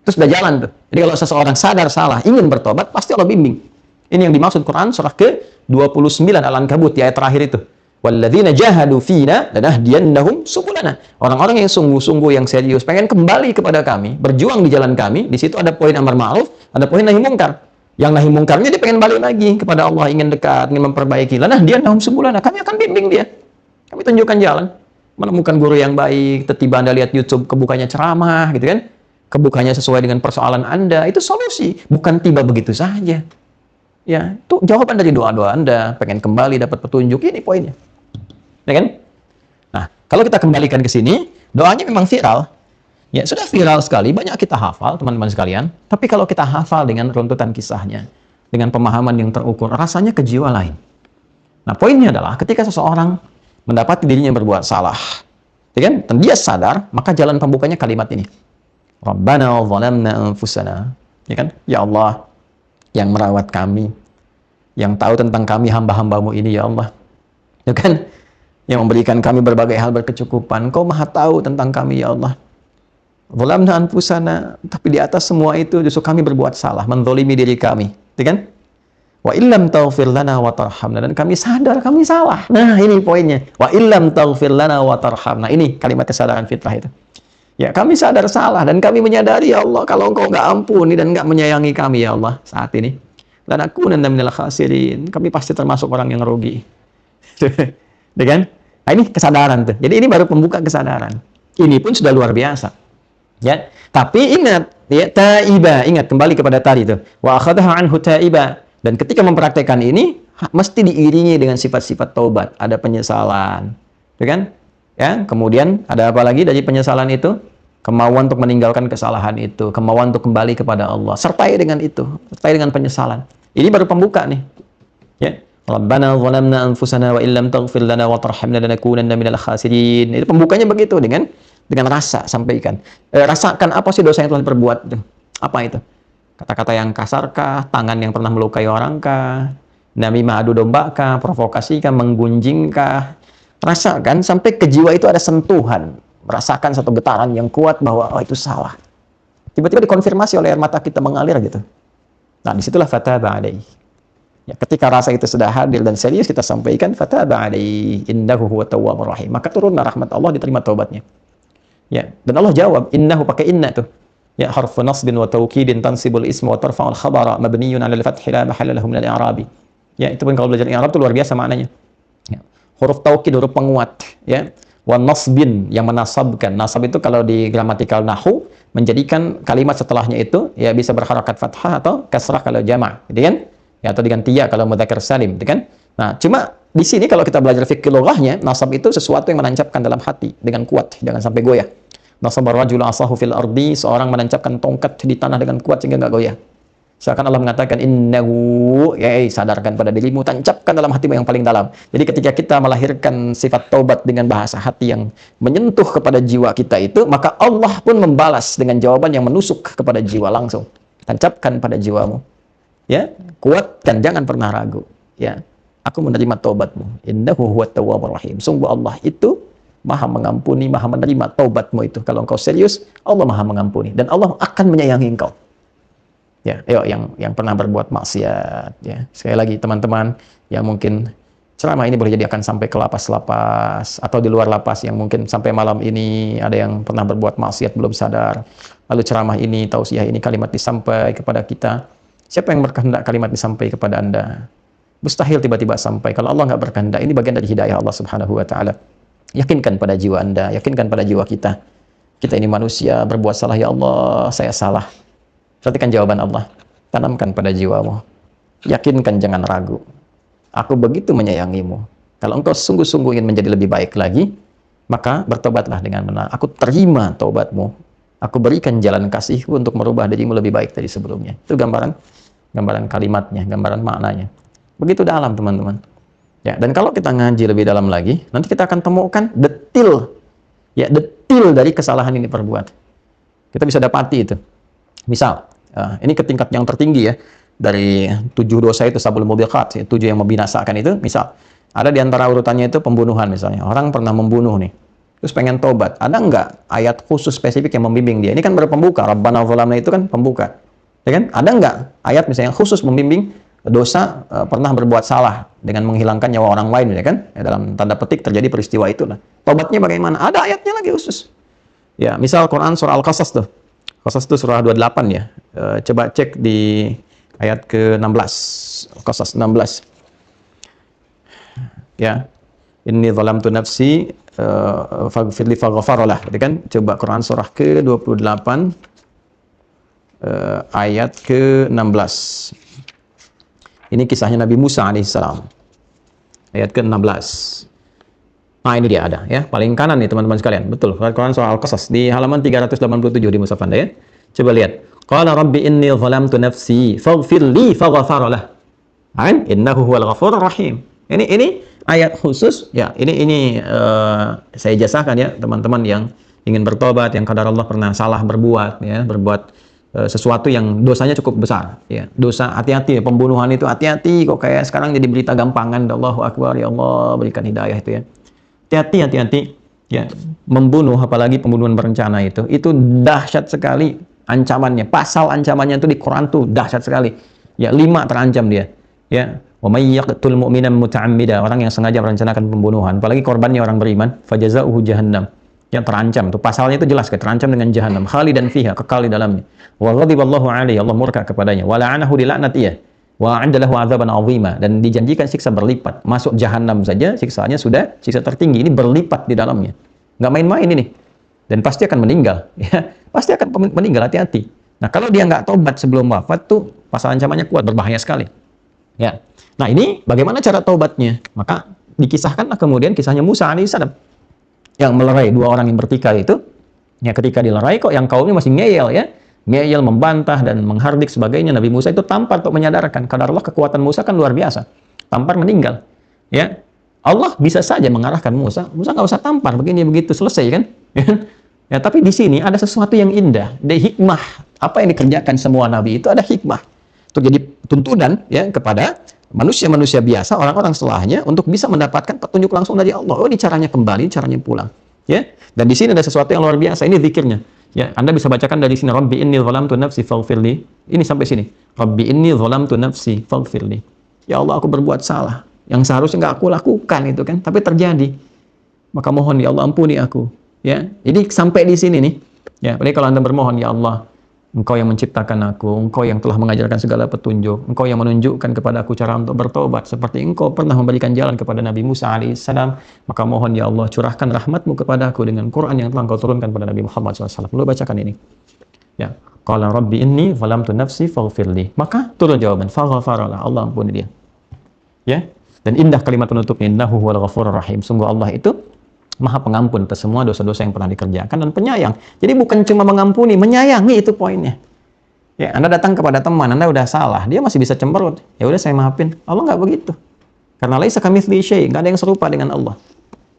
Terus sudah jalan tuh. Jadi kalau seseorang sadar salah, ingin bertobat, pasti Allah bimbing. Ini yang dimaksud Quran surah ke-29 Al-Ankabut, di ayat terakhir itu. Walladzina jahadu fina lanahdiyannahum subulana. Orang-orang yang sungguh-sungguh, yang serius, pengen kembali kepada kami, berjuang di jalan kami, di situ ada poin amar ma'ruf, ada poin nahi mungkar. Yang nahi mungkarnya dia pengen balik lagi kepada Allah, ingin dekat, ingin memperbaiki. Lanahdiyannahum subulana. Kami akan bimbing dia. Kami tunjukkan jalan. Menemukan guru yang baik, tiba Anda lihat YouTube, kebukanya ceramah, gitu kan? Kebukanya sesuai dengan persoalan Anda, itu solusi. Bukan tiba begitu saja. Ya, itu jawaban dari doa-doa Anda. Pengen kembali dapat petunjuk, ini poinnya. Ya kan? Nah, kalau kita kembalikan ke sini, doanya memang viral. Ya, sudah viral sekali, banyak kita hafal, teman-teman sekalian. Tapi kalau kita hafal dengan runtutan kisahnya, dengan pemahaman yang terukur, rasanya ke jiwa lain. Nah, poinnya adalah ketika seseorang mendapati dirinya berbuat salah, ya kan? Dan dia sadar, maka jalan pembukanya kalimat ini. Rabbana zalamna anfusana. Ya kan? Ya Allah, yang merawat kami, yang tahu tentang kami hamba-hambamu ini, ya Allah. Ya kan? Yang memberikan kami berbagai hal berkecukupan. Kau maha tahu tentang kami, ya Allah. Zalamna anfusana. Tapi di atas semua itu justru kami berbuat salah, menzalimi diri kami. Ya kan? Wa illam taghfir lana wa tarhamna, dan kami sadar kami salah. Nah, ini poinnya. Wa illam taghfir lana wa tarhamna. Ini kalimat kesadaran fitrah itu. Ya, kami sadar salah dan kami menyadari ya Allah kalau Engkau nggak ampuni dan nggak menyayangi kami ya Allah saat ini. Lanakunanna minal khasirin. Kami pasti termasuk orang yang rugi. Ya kan? Nah, ini kesadaran tuh. Jadi ini baru pembuka kesadaran. Ini pun sudah luar biasa. Ya. Tapi ingat, ya, taiba, ingat kembali kepada tadi itu. Wa akhadha anhu taiba. Dan ketika mempraktekkan ini mesti diiringi dengan sifat-sifat taubat, ada penyesalan. Ya kan? Ya, kemudian ada apa lagi dari penyesalan itu? Kemauan untuk meninggalkan kesalahan itu, kemauan untuk kembali kepada Allah. Sertai dengan itu, sertai dengan penyesalan. Ini baru pembuka nih. Ya. Rabbana zalamna anfusana wa illam taghfir lana wa tarhamna lanakunanna minal khasirin. Itu pembukanya begitu dengan rasa, sampaikan. Rasakan apa sih dosa yang telah diperbuat itu? Apa itu? Kata-kata yang kasarkah, tangan yang pernah melukai orangkah, namimah adu dombakah, provokasikah, menggunjingkah? Rasakan sampai ke jiwa itu ada sentuhan, merasakan satu getaran yang kuat bahwa oh itu salah. Tiba-tiba dikonfirmasi oleh air mata kita mengalir gitu. Nah, disitulah fataba alaihi. Ya, ketika rasa itu sudah hadir dan serius kita sampaikan fataba alaihi innahu huwa tawwabur rahim. Maka turunlah rahmat Allah, diterima taubatnya. Ya, dan Allah jawab innahu pakai inna tuh. Ya, harfu nasbin wa taukidin tansibul isma wa tarfa'ul khabara mabniyun 'ala al-fathi la mahalla lahu min al-i'rabi. Ya, itu pun kalau belajar i'rab itu luar biasa maknanya. Ya. Huruf taukid, huruf penguat, ya. Wa nasbin yang menasabkan. Nasab itu kalau di gramatikal nahwu menjadikan kalimat setelahnya itu ya bisa berharakat fathah atau kasrah kalau jama', gitu kan? Ya, atau diganti ya kalau mudzakkar salim, gitu kan? Nah, cuma di sini kalau kita belajar fikih lughahnya, nasab itu sesuatu yang menancapkan dalam hati dengan kuat, jangan sampai goyah. Nasabar rajul asahu fil ardi, seorang menancapkan tongkat di tanah dengan kuat sehingga enggak goyah. Seakan Allah mengatakan innahu, ya sadarkan pada dirimu, tancapkan dalam hatimu yang paling dalam. Jadi ketika kita melahirkan sifat taubat dengan bahasa hati yang menyentuh kepada jiwa kita itu, maka Allah pun membalas dengan jawaban yang menusuk kepada jiwa langsung. Tancapkan pada jiwamu. Ya, kuatkan, jangan pernah ragu. Ya, aku menerima taubatmu. Innahu huwat tawwabur rahim. Sungguh Allah itu Maha mengampuni, Maha menerima taubatmu itu. Kalau engkau serius, Allah Maha mengampuni dan Allah akan menyayangi engkau. Ya, ayo yang pernah berbuat maksiat, ya. Sekali lagi teman-teman yang mungkin ceramah ini boleh jadi akan sampai ke lapas-lapas atau di luar lapas yang mungkin sampai malam ini ada yang pernah berbuat maksiat belum sadar. Lalu ceramah ini, tausiah ini, kalimat disampai kepada kita. Siapa yang berkehendak kalimat disampai kepada Anda? Mustahil tiba-tiba sampai. Kalau Allah nggak berkehendak, ini bagian dari hidayah Allah Subhanahu wa taala. Yakinkan pada jiwa Anda, yakinkan pada jiwa kita. Kita ini manusia, berbuat salah, ya Allah, saya salah. Perhatikan jawaban Allah. Tanamkan pada jiwamu. Yakinkan, jangan ragu. Aku begitu menyayangimu. Kalau engkau sungguh-sungguh ingin menjadi lebih baik lagi, maka bertobatlah dengan benar. Aku terima taubatmu. Aku berikan jalan kasihku untuk merubah dirimu lebih baik dari sebelumnya. Itu gambaran kalimatnya, gambaran maknanya. Begitu dalam, teman-teman. Ya, dan kalau kita ngaji lebih dalam lagi, nanti kita akan temukan detil dari kesalahan yang diperbuat. Kita bisa dapati itu. Misal, ini ke tingkat yang tertinggi ya, dari 7 dosa itu sabul mubiqat, 7 yang membinasakan itu. Misal, ada di antara urutannya itu pembunuhan misalnya. Orang pernah membunuh nih, terus pengen tobat. Ada nggak ayat khusus spesifik yang membimbing dia? Ini kan baru pembuka. Rabbana zalamna itu kan pembuka. Ya kan? Ada nggak ayat misalnya yang khusus membimbing dosa pernah berbuat salah dengan menghilangkan nyawa orang lain, ya kan? Ya, dalam tanda petik terjadi peristiwa itu. Nah, tobatnya bagaimana? Ada ayatnya lagi khusus. Ya, misal Quran surah Al-Qasas tuh. Qasas itu surah 28 ya. Coba cek di ayat ke-16. Qasas 16. Ya. Inni zalamtu nafsi faghfir li faghfaralah. Gitu kan? Coba Quran surah ke-28 ayat ke-16. Ini kisahnya Nabi Musa alaihissalam. Ayat ke-16. Nah, ini dia ada ya, paling kanan nih teman-teman sekalian. Betul, Quran surah Al-Qasas di halaman 387 di mushaf Anda ya. Coba lihat. Qala rabbi inni zalamtu nafsi faghfir li faghfara lah. Kan? Innahu huwal ghafurur rahim. Ini ayat khusus ya. Ini saya jasahkan ya teman-teman yang ingin bertobat, yang kadar Allah pernah salah berbuat ya, berbuat sesuatu yang dosanya cukup besar ya. Dosa, hati-hati ya, pembunuhan itu hati-hati kok kayak sekarang jadi berita gampangan. Allahu akbar, ya Allah berikan hidayah itu ya. Hati-hati ya, membunuh apalagi pembunuhan berencana itu dahsyat sekali ancamannya. Pasal ancamannya itu di Quran tuh dahsyat sekali. Ya, 5 terancam dia. Ya, wa may yaqtul mu'minan muta'ammida, orang yang sengaja merencanakan pembunuhan, apalagi korbannya orang beriman, fajazaohu jahannam. yang terancam. Tuh pasalnya itu jelas, terancam dengan jahanam, khalidan fiha, kekal di dalamnya. Wa ghadiballahu alaihi, Allah murka kepadanya. Wa la'anahu, dilaknat ia. Wa 'adda lahu 'adzaban 'azima, dan dijanjikan siksa berlipat. Masuk jahanam saja siksaannya sudah siksa tertinggi, ini berlipat di dalamnya. Nggak main-main ini. Dan pasti akan meninggal, ya. Pasti akan meninggal, hati-hati. Nah, kalau dia nggak tobat sebelum wafat tuh pasal ancamannya kuat, berbahaya sekali. Ya. Nah, ini bagaimana cara taubatnya? Maka dikisahkanlah kemudian kisahnya Musa alaihissalam yang melerai dua orang yang bertikai itu. Ya, ketika dilerai kok yang kaumnya masih ngeyel, ya. Ngeyel, membantah dan menghardik sebagainya. Nabi Musa itu tampar untuk menyadarkan. Kadar Allah, kekuatan Musa kan luar biasa. Tampar meninggal. Ya. Allah bisa saja mengarahkan Musa. Musa nggak usah tampar, begini begitu selesai kan? Ya, tapi di sini ada sesuatu yang indah. Ada hikmah. Apa yang dikerjakan semua nabi itu ada hikmah. Untuk jadi tuntunan ya kepada manusia-manusia biasa, orang-orang setelahnya untuk bisa mendapatkan petunjuk langsung dari Allah. Oh, ini caranya kembali, caranya pulang. Ya. Dan di sini ada sesuatu yang luar biasa. Ini zikirnya. Ya, Anda bisa bacakan dari sini, Rabbi inni zalamtu nafsi faghfirli. Ini sampai sini. Rabbi inni zalamtu nafsi faghfirli. Ya Allah, aku berbuat salah. Yang seharusnya nggak aku lakukan itu kan, tapi terjadi. Maka mohon ya Allah ampuni aku. Ya, jadi sampai di sini nih. Ya, apalagi kalau Anda bermohon, ya Allah, Engkau yang menciptakan aku, Engkau yang telah mengajarkan segala petunjuk, Engkau yang menunjukkan kepada aku cara untuk bertobat, seperti Engkau pernah memberikan jalan kepada Nabi Musa alaihissalam. Maka mohon ya Allah, curahkan rahmat-Mu kepada aku dengan Quran yang telah Engkau turunkan kepada Nabi Muhammad SAW. Lalu bacakan ini. Ya, qala rabbi inni zalamtu nafsi faghfirli. Maka turun jawaban, faghfaralah, Allah ampuni dia. Ya. Dan indah kalimat penutupnya, innahu huwal ghafurur rahim. Sungguh Allah itu Maha Pengampun atas semua dosa-dosa yang pernah dikerjakan dan penyayang. Jadi bukan cuma mengampuni, menyayangi, itu poinnya. Ya, Anda datang kepada teman, Anda udah salah, dia masih bisa cemberut. Ya udah saya maafin. Allah nggak begitu. Karena laisa kamitslihi syai', nggak ada yang serupa dengan Allah.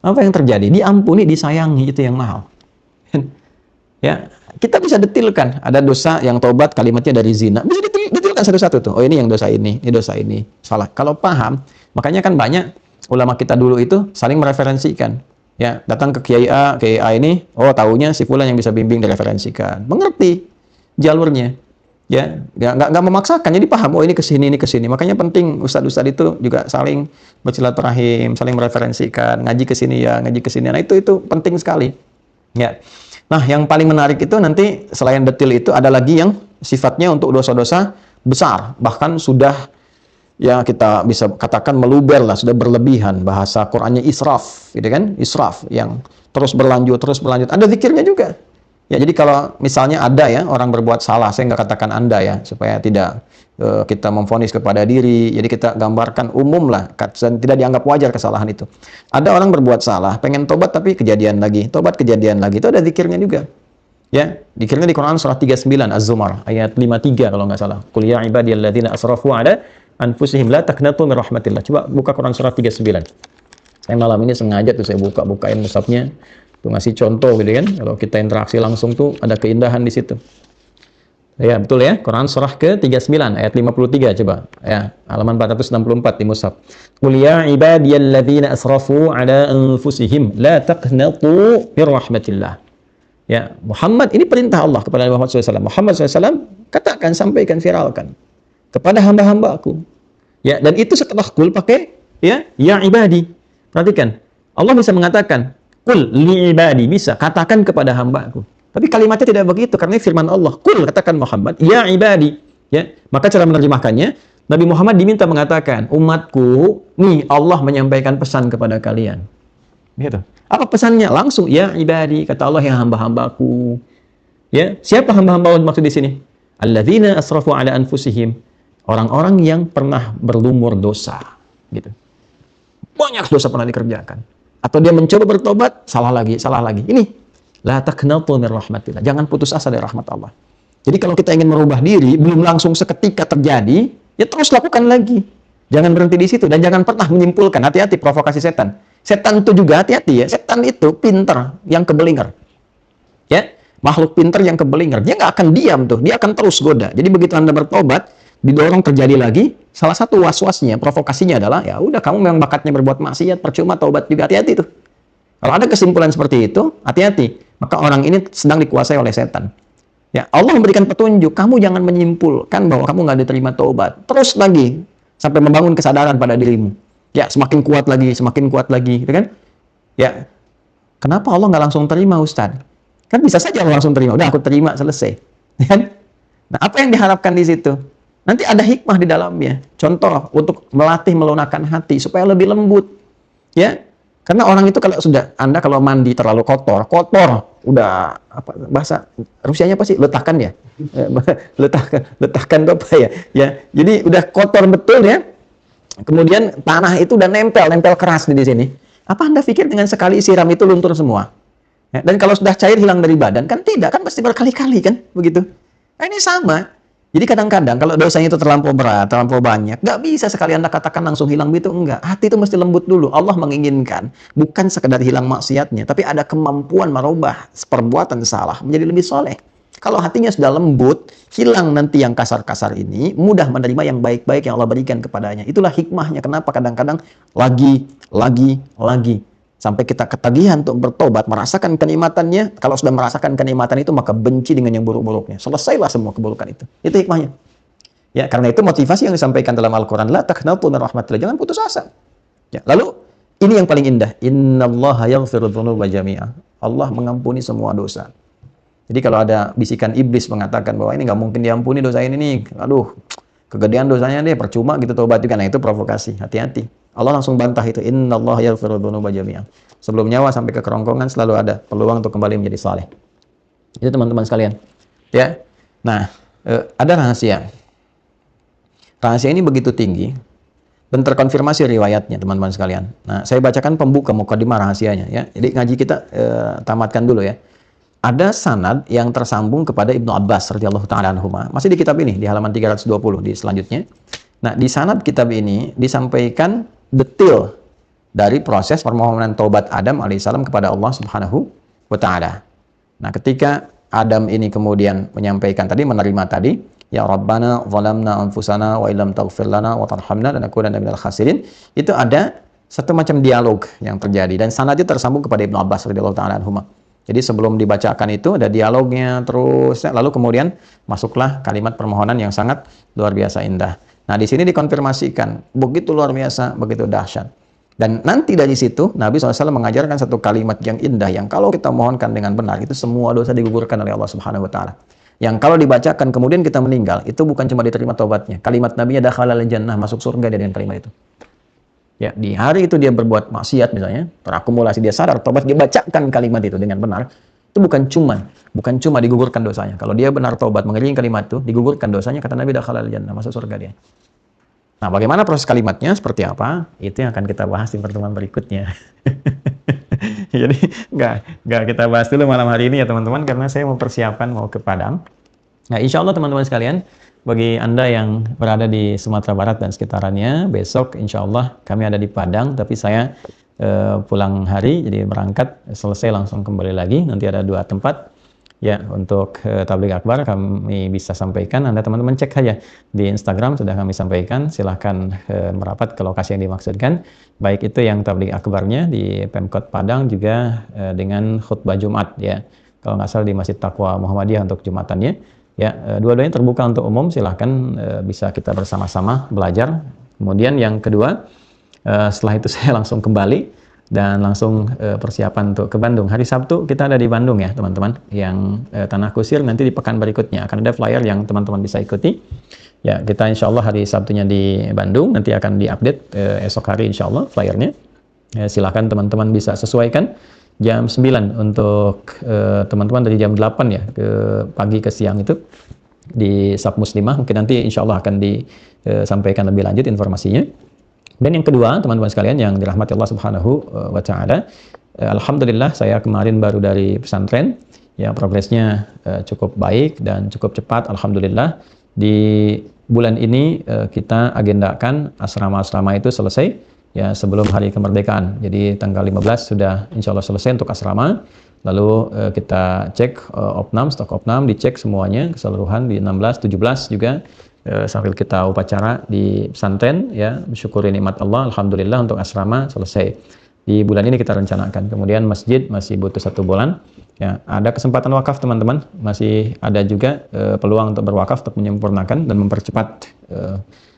Apa yang terjadi? Diampuni, disayangi, itu yang mahal. Ya, kita bisa detilkan. Ada dosa yang tobat kalimatnya dari zina. Bisa detilkan satu-satu tuh. Oh, ini yang dosa ini dosa ini. Salah. Kalau paham, makanya kan banyak ulama kita dulu itu saling mereferensikan. Ya, datang ke Kiai A ini, oh taunya si fulan yang bisa bimbing, direferensikan. Mengerti jalurnya. Ya, nggak memaksakan, jadi paham, oh ini ke sini, ini ke sini. Makanya penting ustadz-ustadz itu juga saling bersilaturahim, saling mereferensikan, ngaji ke sini ya, ngaji ke sini. Nah, itu penting sekali. Ya. Nah, yang paling menarik itu nanti selain detil itu ada lagi yang sifatnya untuk dosa-dosa besar, bahkan sudah ya kita bisa katakan meluber lah, sudah berlebihan. Bahasa Qur'annya israf, gitu kan? Israf yang terus berlanjut. Ada zikirnya juga. Ya, jadi kalau misalnya ada ya orang berbuat salah, saya nggak katakan Anda ya, supaya tidak kita memvonis kepada diri. Jadi kita gambarkan umum lah, dan tidak dianggap wajar kesalahan itu. Ada orang berbuat salah, pengen tobat tapi kejadian lagi, tobat kejadian lagi. Itu ada zikirnya juga. Ya, zikirnya di Quran surah 39 Az-Zumar ayat 53 kalau nggak salah. Qul ya ibadiyalladzina asrafu ala anfusihim la taqnatu min rahmatillah. Coba buka Quran surah 39. Saya malam ini sengaja tuh saya bukain mushafnya tuh ngasih contoh gitu kan. Kalau kita interaksi langsung tuh ada keindahan di situ. Ya, betul ya. Quran surah ke-39 ayat 53 coba. Ya, halaman 464 di mushaf. Qul ya ibadiyalladzina asrafu ala anfusihim la taqnatu min rahmatillah. Ya, Muhammad, ini perintah Allah kepada Muhammad SAW. Muhammad SAW katakan, sampaikan, viralkan kepada hamba-hambaku. Ya, dan itu setelah kul pakai ya ibadi. Perhatikan. Allah bisa mengatakan kul li ibadi, bisa katakan kepada hambaku. Tapi kalimatnya tidak begitu karena firman Allah. Kul, katakan Muhammad, ya ibadi. Ya, maka cara menerjemahkannya Nabi Muhammad diminta mengatakan, umatku, nih Allah menyampaikan pesan kepada kalian. Gitu. Apa pesannya? Langsung ya ibadi, kata Allah, yang hamba-hambaku. Ya, siapa hamba-hamba maksud di sini? Alladzina asrafu ala anfusihim. Orang-orang yang pernah berlumur dosa, gitu. Banyak dosa pernah dikerjakan. Atau dia mencoba bertobat, salah lagi. Ini la taqnatu min rahmatillah. Jangan putus asa dari rahmat Allah. Jadi kalau kita ingin merubah diri, belum langsung seketika terjadi, ya terus lakukan lagi. Jangan berhenti di situ dan jangan pernah menyimpulkan. Hati-hati provokasi setan. Setan itu juga hati-hati ya. Setan itu pinter yang kebelingar. Ya, makhluk pinter yang kebelingar. Dia nggak akan diam tuh. Dia akan terus goda. Jadi begitu Anda bertobat, didorong terjadi lagi, salah satu was-wasnya, provokasinya adalah, ya udah kamu memang bakatnya berbuat maksiat, percuma taubat juga. Hati-hati tuh. Kalau ada kesimpulan seperti itu, hati-hati. Maka orang ini sedang dikuasai oleh setan. Ya, Allah memberikan petunjuk. Kamu jangan menyimpulkan bahwa kamu nggak diterima taubat. Terus lagi sampai membangun kesadaran pada dirimu. Ya, semakin kuat lagi, gitu kan? Ya, Kenapa Allah nggak langsung terima, Ustaz? Kan bisa saja Allah langsung terima. Udah aku terima, selesai. Kan? Nah, apa yang diharapkan di situ? Nanti ada hikmah di dalamnya. Contoh, untuk melatih melunakkan hati supaya lebih lembut. Ya, karena orang itu kalau sudah, Anda kalau mandi terlalu kotor, udah apa bahasa Rusianya apa sih? Letakkan ya. Letakkan itu apa ya? Ya, jadi udah kotor betul ya. Kemudian tanah itu udah nempel keras di sini. Apa Anda pikir dengan sekali siram itu luntur semua? Ya, dan kalau sudah cair hilang dari badan, kan tidak, kan pasti berkali-kali kan, begitu. Nah, ini sama. Jadi kadang-kadang kalau dosanya itu terlampau berat, terlampau banyak, nggak bisa sekali Anda katakan langsung hilang begitu, enggak. Hati itu mesti lembut dulu. Allah menginginkan, bukan sekedar hilang maksiatnya, tapi ada kemampuan merubah perbuatan salah menjadi lebih soleh. Kalau hatinya sudah lembut, hilang nanti yang kasar-kasar ini, mudah menerima yang baik-baik yang Allah berikan kepadanya. Itulah hikmahnya kenapa kadang-kadang lagi. Sampai kita ketagihan untuk bertobat, merasakan kenikmatannya. Kalau sudah merasakan kenikmatan itu, maka benci dengan yang buruk-buruknya. Selesailah semua keburukan itu. Itu hikmahnya. Ya, karena itu motivasi yang disampaikan dalam Al-Quran, la taqnatu min rahmatillah, jangan putus asa. Ya, lalu ini yang paling indah, innallaha yaghfiru dzunuba jami'a. Allah mengampuni semua dosa. Jadi kalau ada bisikan iblis mengatakan bahwa ini nggak mungkin diampuni dosa ini nih, aduh, kegedean dosanya deh, percuma gitu tobat juga. Nah, itu provokasi, hati-hati. Allah langsung bantah itu, innallaha yaghfiru dzunuba jami'an. Sebelum nyawa sampai ke kerongkongan selalu ada peluang untuk kembali menjadi saleh. Itu teman-teman sekalian. Ya. Nah, ada rahasia. Rahasia ini begitu tinggi dan terkonfirmasi riwayatnya, teman-teman sekalian. Nah, saya bacakan pembuka mukadimah rahasianya ya. Jadi ngaji kita tamatkan dulu ya. Ada sanad yang tersambung kepada Ibnu Abbas radhiyallahu taala anhuma. Masih di kitab ini di halaman 320 di selanjutnya. Nah, di sanad kitab ini disampaikan detail dari proses permohonan taubat Adam alaihissalam kepada Allah Subhanahu wa taala. Nah, ketika Adam ini kemudian menyampaikan tadi, menerima tadi, ya Rabbana zalamna anfusana wa illam taghfir lana wa tarhamna lanakunanna minal khasirin, itu ada satu macam dialog yang terjadi dan sanadnya tersambung kepada Ibnu Abbas radhiyallahu taala anhuma. Jadi sebelum dibacakan itu ada dialognya terus, lalu kemudian masuklah kalimat permohonan yang sangat luar biasa indah. Nah, di sini dikonfirmasikan, begitu luar biasa, begitu dahsyat. Dan nanti dari situ, Nabi SAW mengajarkan satu kalimat yang indah, yang kalau kita mohonkan dengan benar, itu semua dosa digugurkan oleh Allah Subhanahu Wa Taala. Yang kalau dibacakan, kemudian kita meninggal, itu bukan cuma diterima taubatnya. Kalimat Nabi-nya dakhalal jannah, masuk surga dia dengan kalimat itu. Ya, di hari itu dia berbuat maksiat misalnya, terakumulasi dia sadar, taubat, dia bacakan kalimat itu dengan benar. Itu bukan cuma digugurkan dosanya. Kalau dia benar taubat mengiringi kalimat itu, digugurkan dosanya, kata Nabi dakhalal jannah, masuk surga dia. Nah, bagaimana proses kalimatnya, seperti apa? Itu yang akan kita bahas di pertemuan berikutnya. Jadi, nggak kita bahas dulu malam hari ini ya teman-teman, karena saya mau persiapkan mau ke Padang. Nah, insya Allah teman-teman sekalian, bagi Anda yang berada di Sumatera Barat dan sekitarannya, besok insya Allah kami ada di Padang, tapi saya pulang hari, jadi berangkat, selesai langsung kembali lagi. Nanti ada 2 tempat. Ya, untuk tabligh akbar kami bisa sampaikan. Anda teman-teman cek saja di Instagram sudah kami sampaikan. Silahkan merapat ke lokasi yang dimaksudkan. Baik itu yang tabligh akbarnya di Pemkot Padang juga dengan khutbah Jumat ya. Kalau nggak salah di Masjid Taqwa Muhammadiyah untuk Jumatannya. Ya, dua-duanya terbuka untuk umum. Silahkan bisa kita bersama-sama belajar. Kemudian yang kedua, setelah itu saya langsung kembali dan langsung persiapan untuk ke Bandung. Hari Sabtu kita ada di Bandung ya teman-teman. Yang Tanah Kusir nanti di pekan berikutnya akan ada flyer yang teman-teman bisa ikuti. Ya, kita insya Allah hari Sabtunya di Bandung, nanti akan diupdate esok hari insya Allah flyernya. Silakan teman-teman bisa sesuaikan jam 9 untuk teman-teman dari jam 8 ya ke pagi ke siang itu di Sub Muslimah. Mungkin nanti insya Allah akan disampaikan lebih lanjut informasinya. Dan yang kedua, teman-teman sekalian yang dirahmati Allah Subhanahu wa taala, alhamdulillah saya kemarin baru dari pesantren, ya progresnya cukup baik dan cukup cepat alhamdulillah. Di bulan ini kita agendakan asrama-asrama itu selesai ya sebelum hari kemerdekaan. Jadi tanggal 15 sudah insya Allah selesai untuk asrama. Lalu kita cek opnam, stok opnam, dicek semuanya keseluruhan di 16, 17 juga. Sambil kita upacara di pesantren ya, bersyukuri nikmat Allah, alhamdulillah untuk asrama selesai. Di bulan ini kita rencanakan. Kemudian masjid masih butuh 1 bulan. Ya, ada kesempatan wakaf teman-teman, masih ada juga peluang untuk berwakaf untuk menyempurnakan dan mempercepat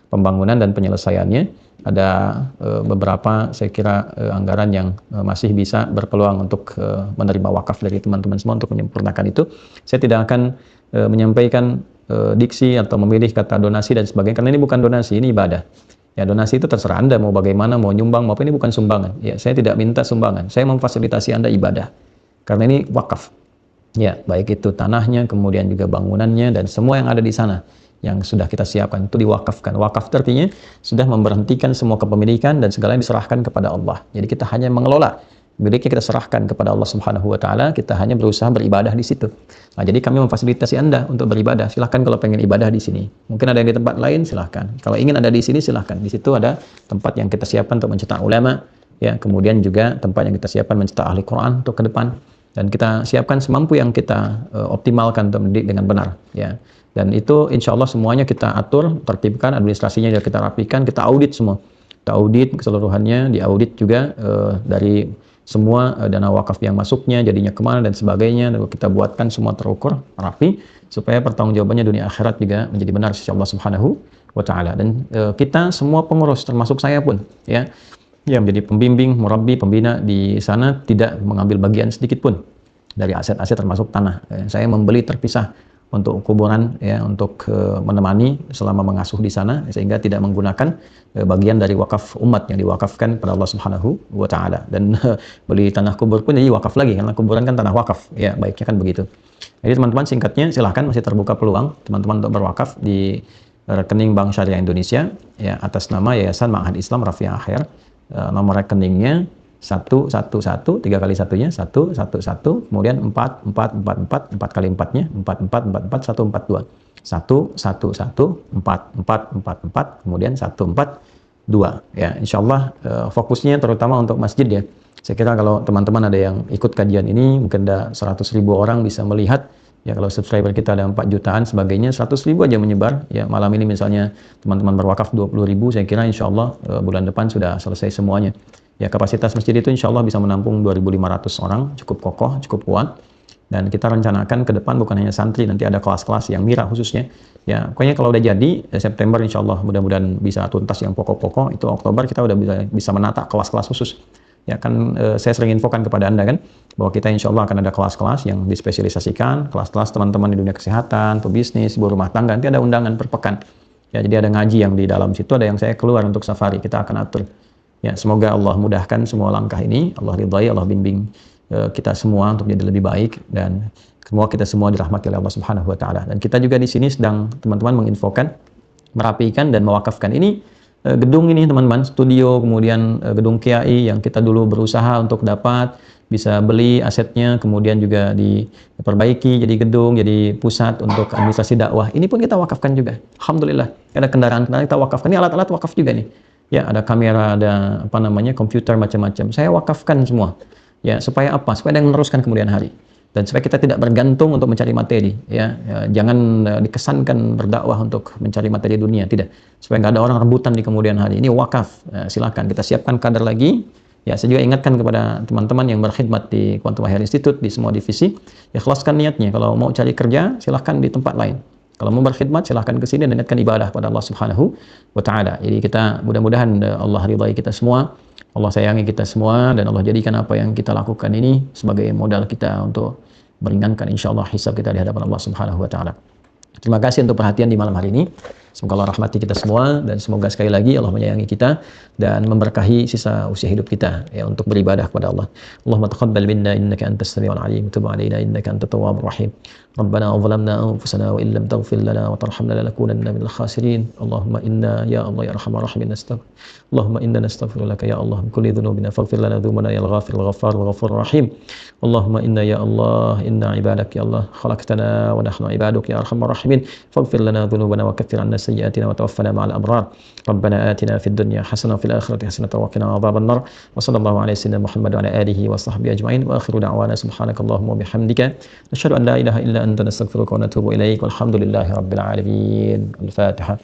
pembangunan dan penyelesaiannya. ada beberapa saya kira anggaran yang masih bisa berpeluang untuk menerima wakaf dari teman-teman semua untuk menyempurnakan itu. Saya tidak akan menyampaikan diksi atau memilih kata donasi dan sebagainya, karena ini bukan donasi, ini ibadah. Ya, donasi itu terserah Anda mau bagaimana, mau nyumbang maupun ini bukan sumbangan. Ya, saya tidak minta sumbangan. Saya memfasilitasi Anda ibadah. Karena ini wakaf. Ya, baik itu tanahnya, kemudian juga bangunannya dan semua yang ada di sana yang sudah kita siapkan itu diwakafkan. Wakaf itu artinya sudah memberhentikan semua kepemilikan dan segalanya diserahkan kepada Allah. Jadi kita hanya mengelola, miliknya kita serahkan kepada Allah Subhanahu wa taala, kita hanya berusaha beribadah di situ. Nah, jadi kami memfasilitasi Anda untuk beribadah. Silahkan kalau pengen ibadah di sini. Mungkin ada yang di tempat lain, silahkan. Kalau ingin ada di sini, silahkan. Di situ ada tempat yang kita siapkan untuk mencetak ulama, ya, kemudian juga tempat yang kita siapkan mencetak ahli Quran untuk ke depan. Dan kita siapkan semampu yang kita optimalkan untuk mendidik dengan benar, ya. Dan itu insya Allah semuanya kita atur, tertibkan, administrasinya juga kita rapikan, kita audit semua. Kita audit keseluruhannya, diaudit juga dari semua dana wakaf yang masuknya, jadinya kemana dan sebagainya. Dan kita buatkan semua terukur, rapi, supaya pertanggungjawabannya dunia akhirat juga menjadi benar sisi Allah Subhanahu wa taala. Dan kita semua pengurus, termasuk saya pun, ya, yang menjadi pembimbing, murabbi, pembina di sana tidak mengambil bagian sedikit pun dari aset-aset termasuk tanah. Saya membeli terpisah untuk kuburan, ya, untuk menemani selama mengasuh di sana, sehingga tidak menggunakan bagian dari wakaf umat yang diwakafkan pada Allah Subhanahu wa taala. Dan beli tanah kubur pun jadi wakaf lagi, karena kuburan kan tanah wakaf, ya, baiknya kan begitu. Jadi teman-teman, singkatnya silahkan, masih terbuka peluang teman-teman untuk berwakaf di rekening Bank Syariah Indonesia, ya, atas nama Yayasan Ma'had Islam Rafiah Akhir. Nomor rekeningnya 111, 3 kali satunya 111, kemudian 4444, 4 kali 4-nya 4444 142, 111 4444, kemudian 142, ya. Insyaallah fokusnya terutama untuk masjid, ya. Saya kira kalau teman-teman ada yang ikut kajian ini, mungkin ada 100.000 orang bisa melihat, ya, kalau subscriber kita ada 4 jutaan sebagainya, 100.000 aja menyebar, ya. Malam ini misalnya teman-teman berwakaf 20.000, saya kira insya Allah bulan depan sudah selesai semuanya. Ya, kapasitas masjid itu insya Allah bisa menampung 2.500 orang, cukup kokoh, cukup kuat. Dan kita rencanakan ke depan bukan hanya santri, nanti ada kelas-kelas yang mira khususnya. Ya, pokoknya kalau udah jadi, September insya Allah mudah-mudahan bisa tuntas yang pokok-pokok, itu Oktober kita udah bisa menata kelas-kelas khusus. Ya kan, saya sering infokan kepada Anda kan, bahwa kita insya Allah akan ada kelas-kelas yang dispesialisasikan, kelas-kelas teman-teman di dunia kesehatan, pebisnis, ibu rumah tangga, nanti ada undangan per pekan. Ya, jadi ada ngaji yang di dalam situ, ada yang saya keluar untuk safari, kita akan atur. Ya, semoga Allah mudahkan semua langkah ini, Allah ridhai, Allah bimbing kita semua untuk jadi lebih baik, dan semua kita semua dirahmati oleh Allah Subhanahu wa taala. Dan kita juga di sini sedang teman-teman menginfokan, merapikan dan mewakafkan ini gedung ini, teman-teman, studio, kemudian gedung Kiai yang kita dulu berusaha untuk dapat bisa beli asetnya, kemudian juga diperbaiki jadi gedung, jadi pusat untuk administrasi dakwah. Ini pun kita wakafkan juga. Alhamdulillah. Ada kendaraan-kendaraan kita wakafkan. Ini alat-alat wakaf juga nih. Ya, ada kamera, ada komputer macam-macam. Saya wakafkan semua. Ya, supaya apa? Supaya ada yang meneruskan kemudian hari. Dan supaya kita tidak bergantung untuk mencari materi, ya. Jangan dikesankan berdakwah untuk mencari materi dunia, tidak. Supaya nggak ada orang rebutan di kemudian hari. Ini wakaf. Silakan kita siapkan kader lagi. Ya, saya juga ingatkan kepada teman-teman yang berkhidmat di Quantum Akhir Institute di semua divisi, ikhlaskan niatnya. Kalau mau cari kerja, silahkan di tempat lain. Kalau mau berkhidmat, silahkan ke sini dan niatkan ibadah pada Allah Subhanahu wa taala. Jadi kita mudah-mudahan Allah ridhai kita semua, Allah sayangi kita semua, dan Allah jadikan apa yang kita lakukan ini sebagai modal kita untuk meringankan insyaallah hisab kita di hadapan Allah Subhanahu wa taala. Terima kasih untuk perhatian di malam hari ini. Semoga Allah rahmati kita semua, dan semoga sekali lagi Allah menyayangi kita dan memberkahi sisa usia hidup kita, ya, untuk beribadah kepada Allah. Allahumma taqabbal minna innaka antas samiul alim, tub alaina innaka antat tawwabur rahim. Rabbana zalamna anfusana wa illam taghfir lana wa tarhamna lanakunanna minal khasirin. Allahumma inna ya Allah ya arhamar rahimin Allahumma inna nastaghfiruka ya Allah min kulli dhunubina faghfir lana dhunubana ya al-ghafir al-ghaffar al-ghafurur rahim. Allahumma inna ya Allah inna ibadak ya Allah khalaqtana wa nahnu ibaduk ya arhamar rahimin faghfir lana dhunubana wa kaffir 'anna sayyi'atina wa tawaffana ma'al abrar. Rabbana atina fid dunya hasanah wa fil akhirati hasanah wa qina adzaban nar. Wa sallallahu ala sayyidina Muhammad wa ala alihi wa sahbihi ajma'in. Wa akhiru da'wana subhanakallahumma wa bihamdika nashhadu an la ilaha illa anta nastaghfiruka wa natubu ilaik. Walhamdulillahi rabbil alamin. Al-Fatihah.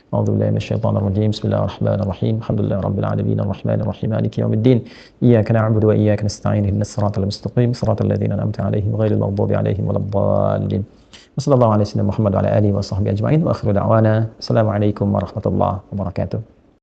أعوذ بالله من الشيطان الرجيم بسم الله الرحمن الرحيم الحمد لله رب العالمين الرحمن الرحيم مالك يوم الدين إياك نعبد وإياك نستعين اهدنا الصراط المستقيم صراط الذين أنعمت عليهم غير المغضوب عليهم ولا الضالين وصلى الله على سيدنا محمد وعلى آله وصحبه أجمعين وآخر دعوانا السلام عليكم ورحمة الله وبركاته.